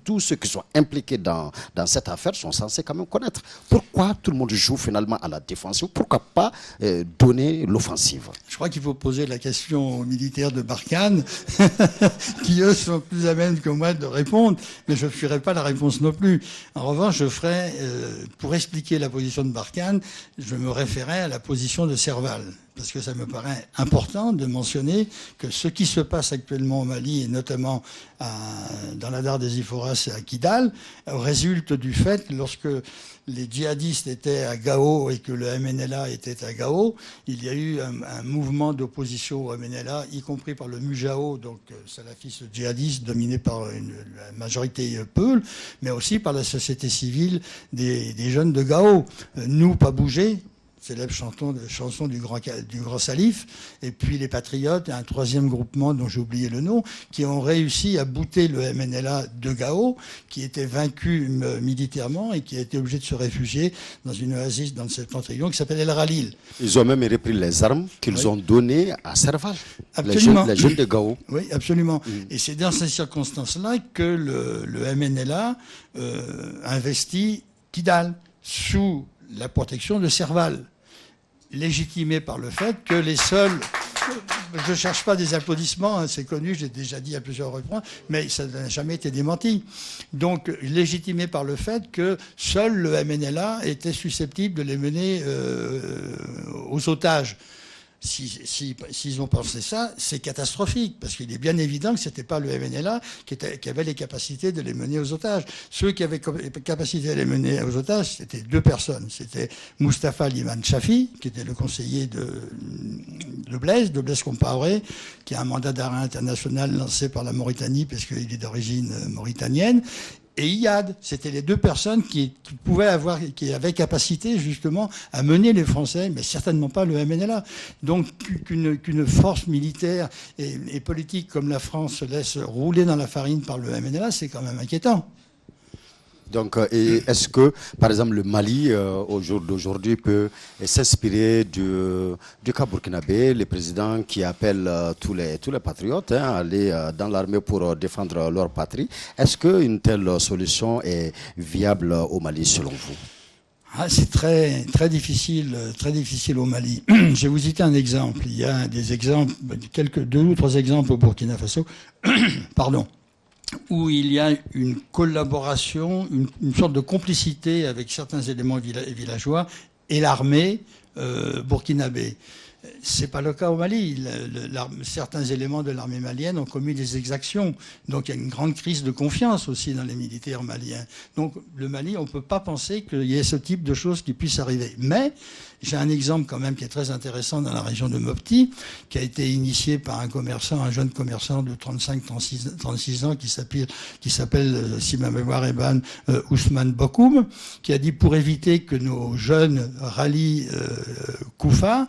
tous ceux qui sont impliqués dans cette affaire sont censés quand même connaître. Pourquoi tout le monde joue finalement à la défensive? Pourquoi pas donner l'offensive? Je crois qu'il faut poser la question aux militaires de Barkhane, qui eux sont plus à même que moi de répondre, mais je ne ferai pas la réponse non plus. En revanche, je ferai, pour expliquer la position de Barkhane, je me référais à la position de Serval. Parce que ça me paraît important de mentionner que ce qui se passe actuellement au Mali, et notamment dans la Darre des Iforas et à Kidal, résulte du fait que lorsque les djihadistes étaient à Gao et que le MNLA était à Gao, il y a eu un mouvement d'opposition au MNLA, y compris par le Mujao, donc salafiste djihadiste dominé par la majorité Peul, mais aussi par la société civile des jeunes de Gao. Nous, pas bouger. Célèbre chanson du grand Salif, et puis les Patriotes, et un troisième groupement dont j'ai oublié le nom, qui ont réussi à bouter le MNLA de Gao, qui était vaincu militairement et qui a été obligé de se réfugier dans une oasis dans le septentrion qui s'appelle El Ralil. Ils ont même repris les armes qu'ils ont données à Serval, les jeunes de Gao. Oui, absolument. Et c'est dans ces circonstances-là que le MNLA investit Kidal, sous la protection de Serval, légitimé par le fait que les seuls... Je ne cherche pas des applaudissements, hein, c'est connu, j'ai déjà dit à plusieurs reprises, mais ça n'a jamais été démenti. Donc, légitimé par le fait que seul le MNLA était susceptible de les mener aux otages. S'ils ont pensé ça, c'est catastrophique, parce qu'il est bien évident que ce n'était pas le MNLA qui avait les capacités de les mener aux otages. Ceux qui avaient les capacités de les mener aux otages, c'était deux personnes. C'était Mustapha Liman Chafi, qui était le conseiller de Blaise Compaoré, qui a un mandat d'arrêt international lancé par la Mauritanie, parce qu'il est d'origine mauritanienne, et Iyad. C'était les deux personnes qui avaient capacité justement à mener les Français, mais certainement pas le MNLA. Donc qu'une force militaire et politique comme la France se laisse rouler dans la farine par le MNLA, c'est quand même inquiétant. Donc, est-ce que, par exemple, le Mali, au jour d'aujourd'hui, peut s'inspirer du cas burkinabé, les présidents qui appellent tous les patriotes à aller dans l'armée pour défendre leur patrie? Est-ce qu'une telle solution est viable au Mali, selon vous? C'est très, très difficile au Mali. Je vais vous citer un exemple. Il y a des exemples, deux ou trois exemples au Burkina Faso. Pardon. Où il y a une collaboration, une sorte de complicité avec certains éléments villageois et l'armée burkinabé. Ce n'est pas le cas au Mali. Certains éléments de l'armée malienne ont commis des exactions. Donc il y a une grande crise de confiance aussi dans les militaires maliens. Donc le Mali, on ne peut pas penser qu'il y ait ce type de choses qui puissent arriver. Mais j'ai un exemple quand même qui est très intéressant dans la région de Mopti, qui a été initié par un jeune commerçant de 35-36 ans qui s'appelle, si ma mémoire est bonne, Ousmane Bokoum, qui a dit pour éviter que nos jeunes rallient Koufa,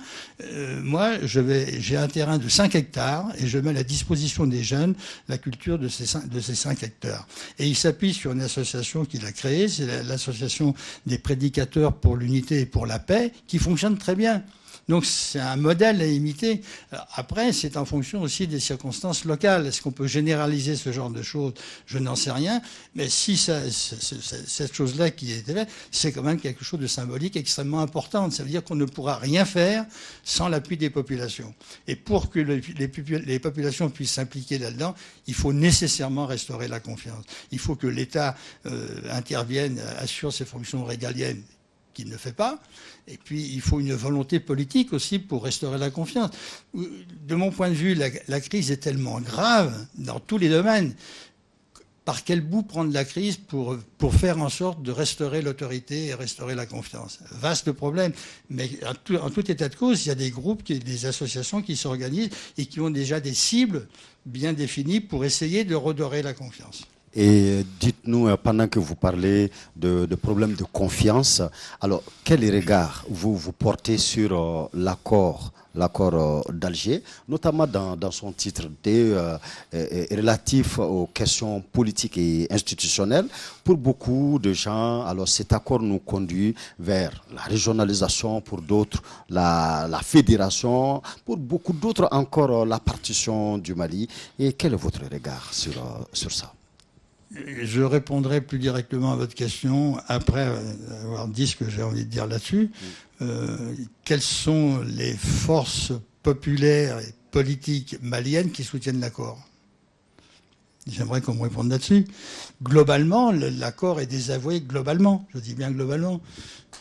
moi j'ai un terrain de 5 hectares et je mets à la disposition des jeunes la culture de ces 5 hectares. Et il s'appuie sur une association qu'il a créée, c'est l'association des prédicateurs pour l'unité et pour la paix, qui fonctionne très bien. Donc c'est un modèle à imiter. Après, c'est en fonction aussi des circonstances locales. Est-ce qu'on peut généraliser ce genre de choses? Je n'en sais rien. Mais si cette chose-là qui est faite, c'est quand même quelque chose de symbolique extrêmement important. Ça veut dire qu'on ne pourra rien faire sans l'appui des populations. Et pour que les populations puissent s'impliquer là-dedans, il faut nécessairement restaurer la confiance. Il faut que l'État intervienne, assure ses fonctions régaliennes, qu'il ne fait pas. Et puis, il faut une volonté politique aussi pour restaurer la confiance. De mon point de vue, la crise est tellement grave dans tous les domaines. Par quel bout prendre la crise pour faire en sorte de restaurer l'autorité et restaurer la confiance? Vaste problème. Mais en tout état de cause, il y a des groupes, des associations qui s'organisent et qui ont déjà des cibles bien définies pour essayer de redorer la confiance. Et dites-nous, pendant que vous parlez de problèmes de confiance, alors quel regard vous portez sur l'accord d'Alger, notamment dans son titre relatif aux questions politiques et institutionnelles? Pour beaucoup de gens, alors cet accord nous conduit vers la régionalisation, pour d'autres la fédération, pour beaucoup d'autres encore la partition du Mali. Et quel est votre regard sur ça? Je répondrai plus directement à votre question après avoir dit ce que j'ai envie de dire là-dessus. Quelles sont les forces populaires et politiques maliennes qui soutiennent l'accord? J'aimerais qu'on me réponde là-dessus. Globalement, l'accord est désavoué globalement. Je dis bien globalement.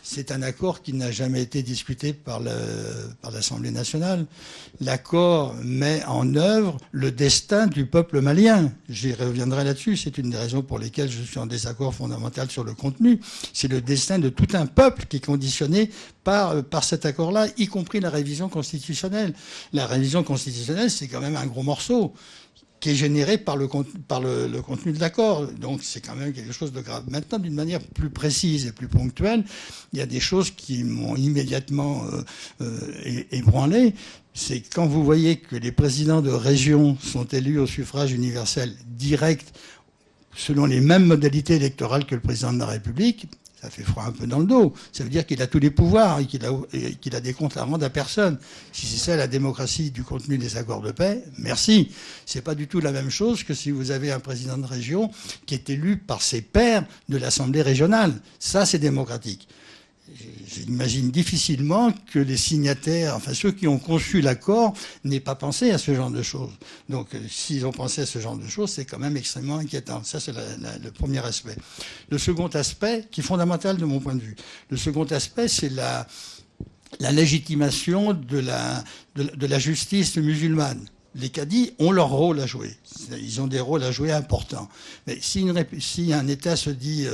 C'est un accord qui n'a jamais été discuté par l'Assemblée nationale. L'accord met en œuvre le destin du peuple malien. J'y reviendrai là-dessus. C'est une des raisons pour lesquelles je suis en désaccord fondamental sur le contenu. C'est le destin de tout un peuple qui est conditionné par cet accord-là, y compris la révision constitutionnelle. La révision constitutionnelle, c'est quand même un gros morceau qui est généré par le contenu de l'accord. Donc c'est quand même quelque chose de grave. Maintenant, d'une manière plus précise et plus ponctuelle, il y a des choses qui m'ont immédiatement ébranlé. C'est quand vous voyez que les présidents de région sont élus au suffrage universel direct selon les mêmes modalités électorales que le président de la République, ça fait froid un peu dans le dos. Ça veut dire qu'il a tous les pouvoirs et qu'il a des comptes à rendre à personne. Si c'est ça la démocratie du contenu des accords de paix, merci. C'est pas du tout la même chose que si vous avez un président de région qui est élu par ses pairs de l'Assemblée régionale. Ça, c'est démocratique. J'imagine difficilement que les signataires, enfin ceux qui ont conçu l'accord, n'aient pas pensé à ce genre de choses. Donc s'ils ont pensé à ce genre de choses, c'est quand même extrêmement inquiétant. Ça, c'est le premier aspect. Le second aspect, qui est fondamental de mon point de vue, le second aspect, c'est la légitimation de la justice musulmane. Les cadis ont leur rôle à jouer. Ils ont des rôles à jouer importants. Mais si un État se dit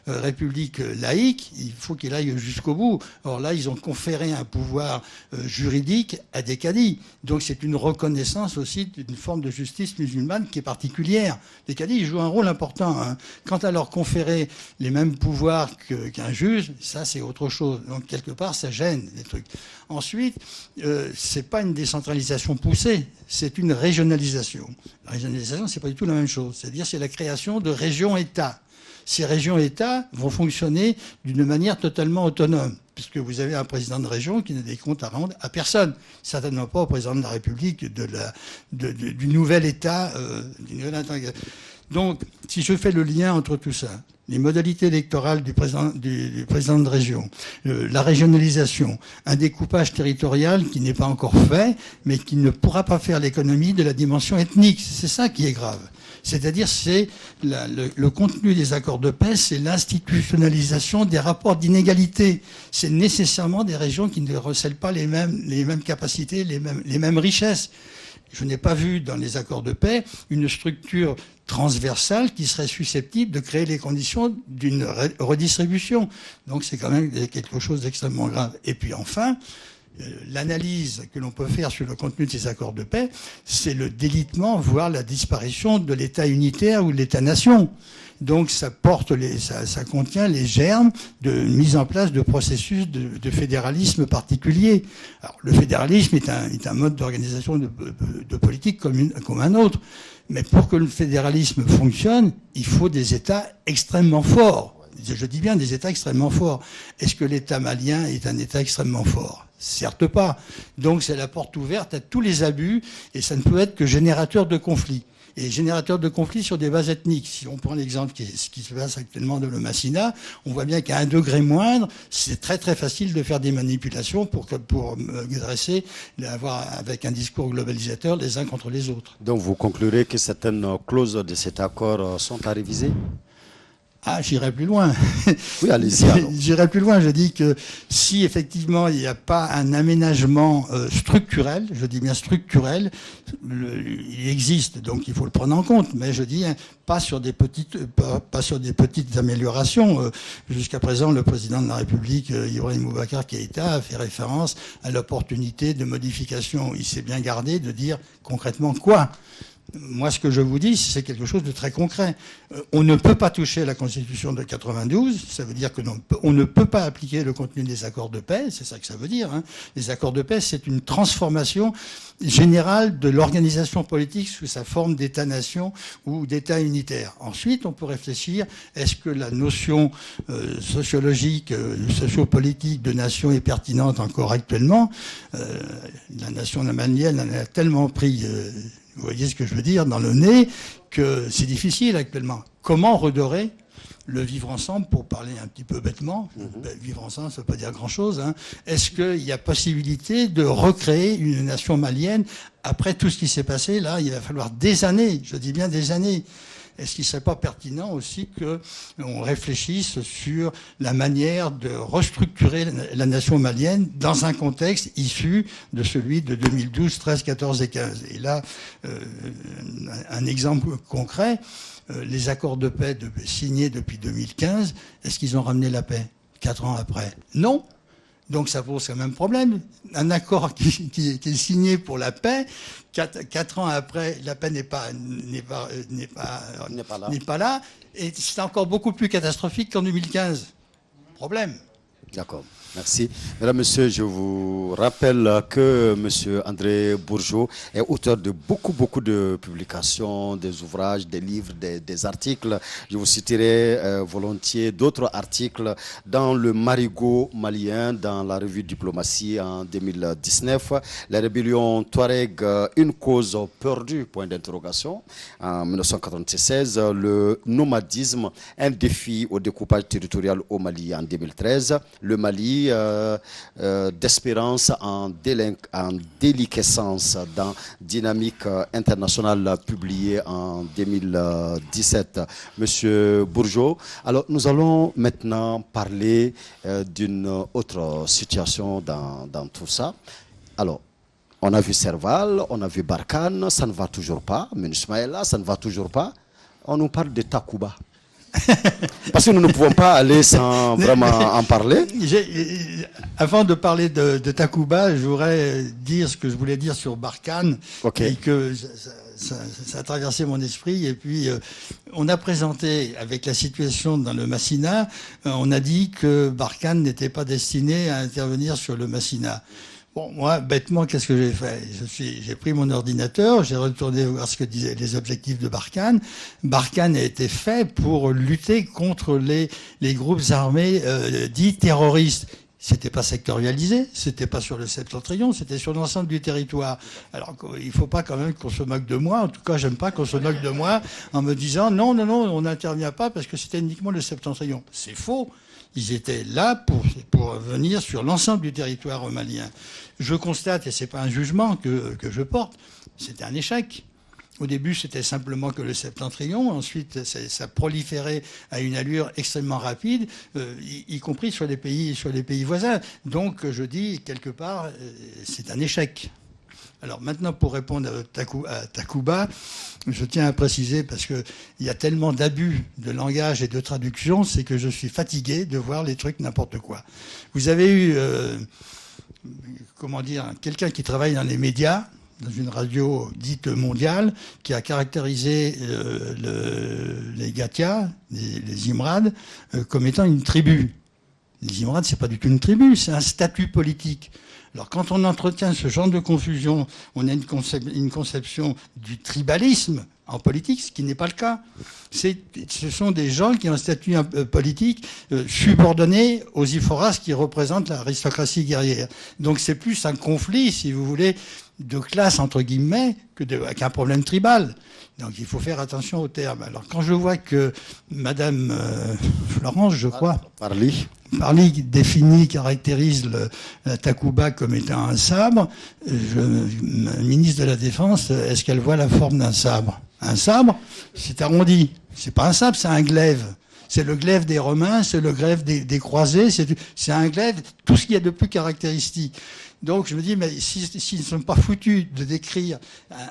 république laïque, il faut qu'il aille jusqu'au bout. Or là, ils ont conféré un pouvoir juridique à des cadis. Donc c'est une reconnaissance aussi d'une forme de justice musulmane qui est particulière. Les cadis, ils jouent un rôle important. Hein. Quant à leur conférer les mêmes pouvoirs qu'un juge, ça c'est autre chose. Donc quelque part, ça gêne des trucs. Ensuite, c'est pas une décentralisation poussée, c'est une régionalisation. La régionalisation, c'est pas du tout la même chose. C'est-à-dire, c'est la création de régions-États. Ces régions-États vont fonctionner d'une manière totalement autonome, puisque vous avez un président de région qui n'a des comptes à rendre à personne, certainement pas au président de la République du nouvel État. Donc, si je fais le lien entre tout ça, les modalités électorales du président de région, la régionalisation, un découpage territorial qui n'est pas encore fait, mais qui ne pourra pas faire l'économie de la dimension ethnique. C'est ça qui est grave. C'est-à-dire, c'est le contenu des accords de paix, c'est l'institutionnalisation des rapports d'inégalité. C'est nécessairement des régions qui ne recèlent pas les mêmes capacités, les mêmes richesses. Je n'ai pas vu dans les accords de paix une structure transversale qui serait susceptible de créer les conditions d'une redistribution. Donc c'est quand même quelque chose d'extrêmement grave. Et puis enfin, l'analyse que l'on peut faire sur le contenu de ces accords de paix, c'est le délitement, voire la disparition de l'État unitaire ou de l'État-nation. Donc ça contient les germes de mise en place de processus de fédéralisme particulier. Alors, le fédéralisme est un mode d'organisation de politique comme un autre. Mais pour que le fédéralisme fonctionne, il faut des États extrêmement forts. Je dis bien des États extrêmement forts. Est-ce que l'État malien est un État extrêmement fort ? Certes pas. Donc c'est la porte ouverte à tous les abus et ça ne peut être que générateur de conflits. Et générateur de conflits sur des bases ethniques. Si on prend l'exemple ce qui se passe actuellement de le Massina, on voit bien qu'à un degré moindre, c'est très très facile de faire des manipulations pour dresser, avec un discours globalisateur les uns contre les autres. Donc vous conclurez que certaines clauses de cet accord sont à réviser ? Ah, j'irai plus loin. Oui, allez-y alors. J'irai plus loin. Je dis que si effectivement il n'y a pas un aménagement structurel, je dis bien structurel, il existe, donc il faut le prendre en compte. Mais je dis pas sur des petites améliorations. Jusqu'à présent, le président de la République, Ibrahim Boubacar Keïta, a fait référence à l'opportunité de modification. Il s'est bien gardé de dire concrètement quoi. Moi, ce que je vous dis, c'est quelque chose de très concret. On ne peut pas toucher la Constitution de 92, ça veut dire qu'on ne peut pas appliquer le contenu des accords de paix, c'est ça que ça veut dire. Hein. Les accords de paix, c'est une transformation générale de l'organisation politique sous sa forme d'État-nation ou d'État unitaire. Ensuite, on peut réfléchir, est-ce que la notion sociologique, sociopolitique de nation est pertinente encore actuellement ? La nation malienne en a tellement pris... vous voyez ce que je veux dire, dans le nez, que c'est difficile actuellement. Comment redorer le vivre ensemble, pour parler un petit peu bêtement, vivre ensemble, ça ne veut pas dire grand-chose. Hein. Est-ce qu'il y a possibilité de recréer une nation malienne après tout ce qui s'est passé? Là, il va falloir des années, je dis bien des années. Est-ce qu'il ne serait pas pertinent aussi qu'on réfléchisse sur la manière de restructurer la nation malienne dans un contexte issu de celui de 2012, 13, 14 et 15 ? Et là, un exemple concret, les accords de paix signés depuis 2015, est-ce qu'ils ont ramené la paix 4 ans après? Non. Donc ça pose quand même problème. Un accord qui est signé pour la paix, 4 ans après, la paix n'est pas là. Et c'est encore beaucoup plus catastrophique qu'en 2015. Problème. D'accord. Merci. Mesdames, Messieurs, je vous rappelle que M. André Bourgeault est auteur de beaucoup de publications, des ouvrages, des livres, des articles. Je vous citerai volontiers d'autres articles dans le Marigot malien, dans la revue Diplomatie en 2019. La rébellion Touareg, une cause perdue, point d'interrogation, en 1996. Le nomadisme, un défi au découpage territorial au Mali en 2013. Le Mali, d'espérance en déliquescence dans Dynamique internationale publiée en 2017. Monsieur Bourgeault, alors nous allons maintenant parler d'une autre situation dans tout ça. Alors, On a vu Serval, on a vu Barkhane, ça ne va toujours pas. Minusmaïla, ça ne va toujours pas. On nous parle de Takuba. Parce que nous ne pouvons pas aller sans vraiment en parler. Avant de parler de Takuba, je voudrais dire ce que je voulais dire sur Barkhane. Et que ça a traversé mon esprit. Et puis, on a présenté, avec la situation dans le Massina, on a dit que Barkhane n'était pas destiné à intervenir sur le Massina. Bon, moi, bêtement, qu'est-ce que j'ai fait? J'ai pris mon ordinateur, j'ai retourné voir ce que disaient les objectifs de Barkhane. Barkhane a été fait pour lutter contre les groupes armés dits terroristes. C'était pas sectorialisé, c'était pas sur le septentrion, c'était sur l'ensemble du territoire. Alors, il faut pas quand même qu'on se moque de moi. En tout cas, j'aime pas qu'on se moque de moi en me disant non, on n'intervient pas parce que c'était uniquement le septentrion. C'est faux. Ils étaient là pour venir sur l'ensemble du territoire malien. Je constate, et ce n'est pas un jugement que je porte, c'était un échec. Au début, c'était simplement que le septentrion. Ensuite, ça proliférait à une allure extrêmement rapide, y compris sur les pays voisins. Donc, je dis, quelque part, c'est un échec. Alors maintenant, pour répondre à Takuba, je tiens à préciser, parce qu'il y a tellement d'abus de langage et de traduction, c'est que je suis fatigué de voir les trucs n'importe quoi. Vous avez eu, quelqu'un qui travaille dans les médias, dans une radio dite mondiale, qui a caractérisé les Gatia, les Imrad, comme étant une tribu. Les Imrad, c'est pas du tout une tribu, c'est un statut politique. Alors quand on entretient ce genre de confusion, on a une conception du tribalisme en politique, ce qui n'est pas le cas. Ce sont des gens qui ont un statut politique subordonné aux Iphoras qui représentent l'aristocratie guerrière. Donc c'est plus un conflit, si vous voulez, de classe, entre guillemets, qu'un problème tribal. Donc il faut faire attention aux termes. Alors quand je vois que Madame Florence, je crois, Parly caractérise la Takuba comme étant un sabre, ministre de la Défense, est-ce qu'elle voit la forme d'un sabre? Un sabre, c'est arrondi. C'est pas un sabre, c'est un glaive. C'est le glaive des Romains, c'est le glaive des croisés, c'est un glaive, tout ce qu'il y a de plus caractéristique. Donc je me dis, mais s'ils ne sont pas foutus de décrire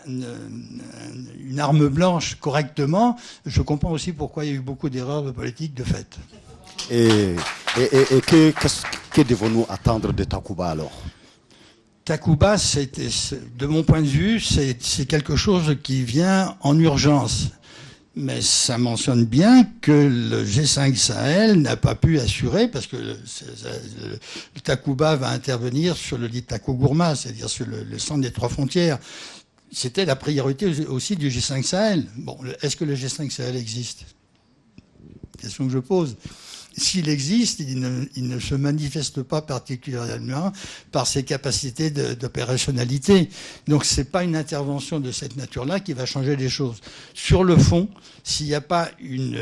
une arme blanche correctement, je comprends aussi pourquoi il y a eu beaucoup d'erreurs de politique de fait. Et que devons-nous attendre de Takuba alors? Takuba, de mon point de vue, c'est quelque chose qui vient en urgence. Mais ça mentionne bien que le G5 Sahel n'a pas pu assurer, parce que le Takuba va intervenir sur le lit Takogourma, c'est-à-dire sur le centre des trois frontières. C'était la priorité aussi du G5 Sahel. Bon, est-ce que le G5 Sahel existe? Question que je pose. S'il existe, il ne se manifeste pas particulièrement par ses capacités d'opérationnalité. Donc ce n'est pas une intervention de cette nature-là qui va changer les choses. Sur le fond, s'il n'y a pas une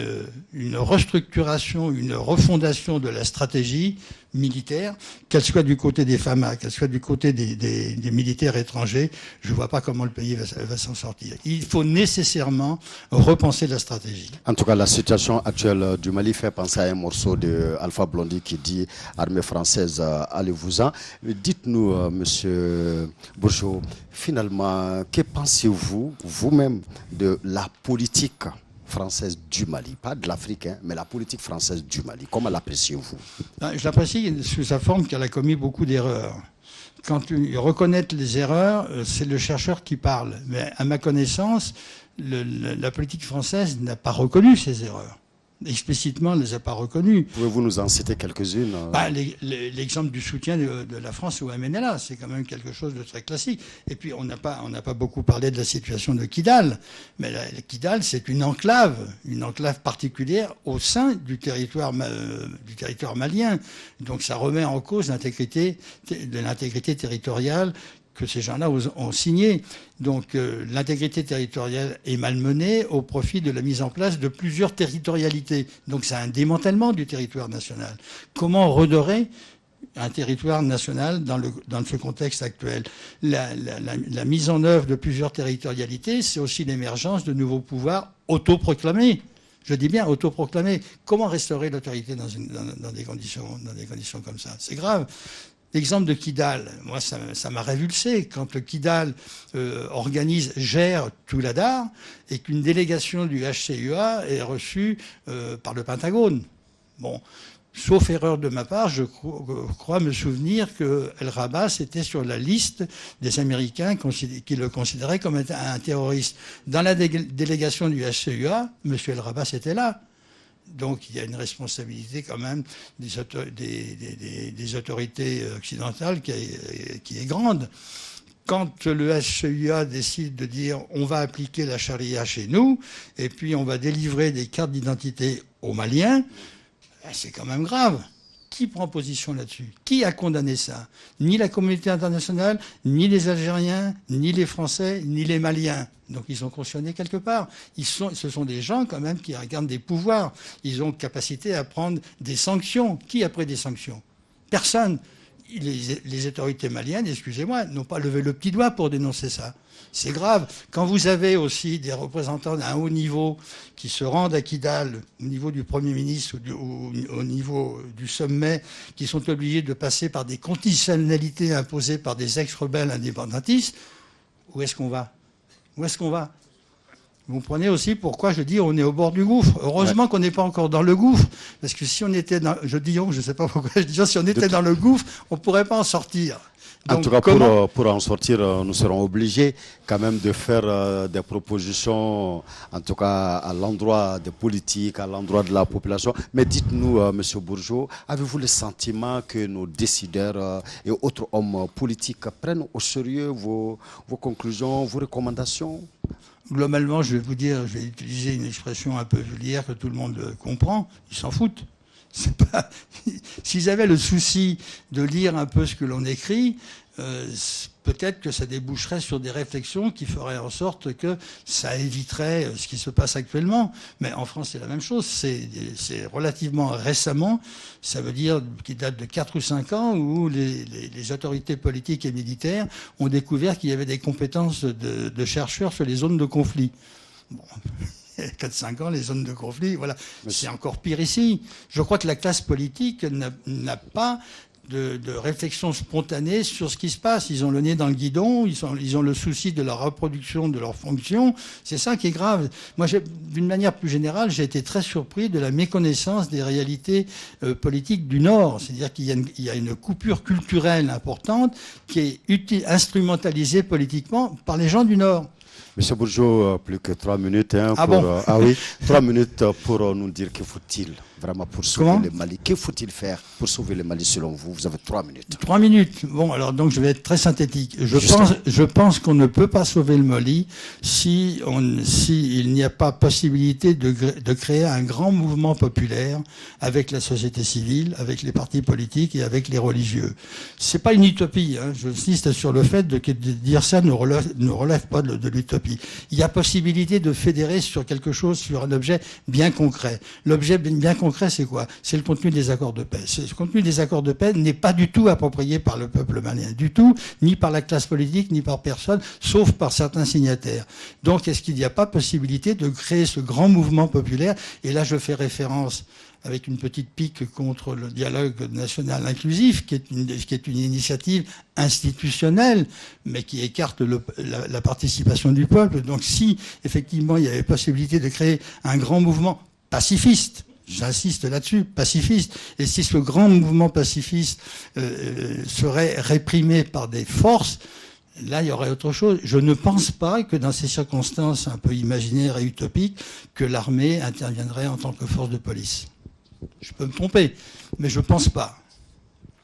restructuration, une refondation de la stratégie militaire, qu'elle soit du côté des FAMA, qu'elle soit du côté des militaires étrangers, je ne vois pas comment le pays va s'en sortir. Il faut nécessairement repenser la stratégie. En tout cas, la situation actuelle du Mali fait penser à un morceau de Alpha Blondy qui dit « Armée française, allez-vous-en ». Dites-nous, Monsieur Bourgeot, finalement, que pensez-vous, vous-même, de la politique française du Mali, pas de l'Afrique, hein, mais la politique française du Mali? Comment l'appréciez-vous? Je l'apprécie sous sa forme qu'elle a commis beaucoup d'erreurs. Quand reconnaître les erreurs, c'est le chercheur qui parle. Mais à ma connaissance, la politique française n'a pas reconnu ces erreurs. Explicitement, ne les a pas reconnues. Pouvez-vous nous en citer quelques-unes? L'exemple du soutien de la France au MNLA, c'est quand même quelque chose de très classique. Et puis, on n'a pas beaucoup parlé de la situation de Kidal. Mais Kidal, c'est une enclave particulière au sein du territoire malien. Donc, ça remet en cause l'intégrité territoriale que ces gens-là ont signé. Donc l'intégrité territoriale est malmenée au profit de la mise en place de plusieurs territorialités. Donc c'est un démantèlement du territoire national. Comment redorer un territoire national dans ce contexte actuel? La mise en œuvre de plusieurs territorialités, c'est aussi l'émergence de nouveaux pouvoirs autoproclamés. Je dis bien autoproclamés. Comment restaurer l'autorité dans des conditions comme ça? C'est grave. L'exemple de Kidal, moi, ça m'a révulsé. Quand le Kidal gère tout l'Adar et qu'une délégation du HCUA est reçue par le Pentagone. Bon, sauf erreur de ma part, je crois me souvenir que El Rabas était sur la liste des Américains qui le considéraient comme un terroriste. Dans la délégation du HCUA, M. El Rabas était là. Donc il y a une responsabilité quand même des autorités occidentales qui est grande. Quand le HCUA décide de dire on va appliquer la charia chez nous et puis on va délivrer des cartes d'identité aux Maliens, c'est quand même grave. Qui prend position là-dessus? Qui a condamné ça? Ni la communauté internationale, ni les Algériens, ni les Français, ni les Maliens. Donc ils sont cautionnés quelque part. Ce sont des gens quand même qui regardent des pouvoirs. Ils ont capacité à prendre des sanctions. Qui a pris des sanctions? Personne. Les autorités maliennes, excusez-moi, n'ont pas levé le petit doigt pour dénoncer ça. C'est grave. Quand vous avez aussi des représentants d'un haut niveau qui se rendent à Kidal, au niveau du Premier ministre ou au niveau du sommet, qui sont obligés de passer par des conditionnalités imposées par des ex-rebelles indépendantistes, où est-ce qu'on va? Où est-ce qu'on va? Vous comprenez aussi pourquoi je dis on est au bord du gouffre. Heureusement qu'on n'est pas encore dans le gouffre, parce que si on était dans... Je dis on, je ne sais pas pourquoi je dis ça, si on était dans le gouffre, on ne pourrait pas en sortir. Donc, en tout cas, pour en sortir, nous serons obligés quand même de faire des propositions, en tout cas à l'endroit des politiques, à l'endroit de la population. Mais dites-nous, Monsieur Bourgeot, avez-vous le sentiment que nos décideurs et autres hommes politiques prennent au sérieux vos conclusions, vos recommandations? Globalement, je vais vous dire, je vais utiliser une expression un peu vulgaire que tout le monde comprend, ils s'en foutent. S'ils avaient le souci de lire un peu ce que l'on écrit, peut-être que ça déboucherait sur des réflexions qui feraient en sorte que ça éviterait ce qui se passe actuellement. Mais en France, c'est la même chose. C'est relativement récemment, ça veut dire qu'il date de 4 ou 5 ans, où les autorités politiques et militaires ont découvert qu'il y avait des compétences de chercheurs sur les zones de conflit. Bon. 4-5 ans, les zones de conflit, voilà. C'est encore pire ici. Je crois que la classe politique n'a pas de réflexion spontanée sur ce qui se passe. Ils ont le nez dans le guidon, ils ont le souci de leur reproduction, de leur fonction. C'est ça qui est grave. Moi, d'une manière plus générale, j'ai été très surpris de la méconnaissance des réalités politiques du Nord. C'est-à-dire qu'il y a une coupure culturelle importante qui est instrumentalisée politiquement par les gens du Nord. Monsieur Bourgeot, plus que 3 minutes. Hein, bon oui, 3 minutes pour nous dire que faut-il vraiment pour sauver le Mali. Que faut-il faire pour sauver le Mali selon vous? Vous avez 3 minutes. 3 minutes. Bon, alors donc je vais être très synthétique. Je pense qu'on ne peut pas sauver le Mali si il n'y a pas possibilité de créer un grand mouvement populaire avec la société civile, avec les partis politiques et avec les religieux. C'est pas une utopie. Hein. Je insiste sur le fait de dire ça ne relève pas de l'utopie. Il y a possibilité de fédérer sur quelque chose, sur un objet bien concret. L'objet bien concret, c'est quoi? C'est le contenu des accords de paix. Ce contenu des accords de paix n'est pas du tout approprié par le peuple malien, du tout, ni par la classe politique, ni par personne, sauf par certains signataires. Donc, est-ce qu'il n'y a pas possibilité de créer ce grand mouvement populaire? Et là, je fais référence avec une petite pique contre le dialogue national inclusif, qui est une initiative institutionnelle, mais qui écarte la participation du peuple. Donc si, effectivement, il y avait possibilité de créer un grand mouvement pacifiste, j'insiste là-dessus, pacifiste, et si ce grand mouvement pacifiste serait réprimé par des forces, là, il y aurait autre chose. Je ne pense pas que dans ces circonstances un peu imaginaires et utopiques, que l'armée interviendrait en tant que force de police. Je peux me tromper, mais je ne pense pas.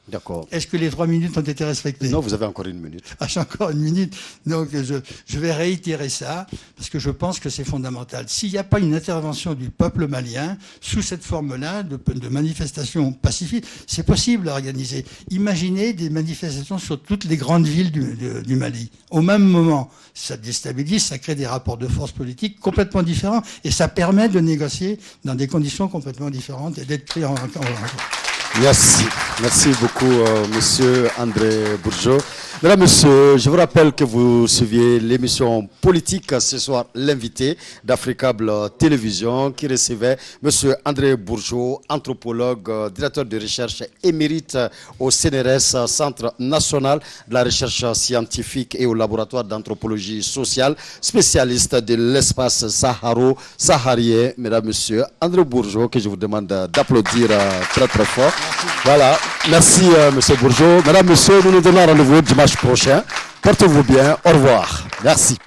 D'accord. Est-ce que les 3 minutes ont été respectées? Non, vous avez encore 1 minute. Ah, j'ai encore 1 minute. Donc, je vais réitérer ça, parce que je pense que c'est fondamental. S'il n'y a pas une intervention du peuple malien, sous cette forme-là, de manifestations pacifiques, c'est possible à organiser. Imaginez des manifestations sur toutes les grandes villes du Mali. Au même moment, ça déstabilise, ça crée des rapports de force politiques complètement différents, et ça permet de négocier dans des conditions complètement différentes et d'être pris en Merci. Merci beaucoup, Monsieur André Bourgeot. Mesdames, Messieurs, je vous rappelle que vous suiviez l'émission politique ce soir, l'invité d'Africable Télévision qui recevait M. André Bourgeot, anthropologue, directeur de recherche émérite au CNRS, Centre national de la recherche scientifique et au laboratoire d'anthropologie sociale, spécialiste de l'espace saharo-saharien. Mesdames, Messieurs, André Bourgeot, que je vous demande d'applaudir très très fort. Voilà, merci M. Bourgeot. Mesdames, Messieurs, nous nous donnons rendez-vous dimanche prochain. Portez-vous bien. Au revoir. Merci.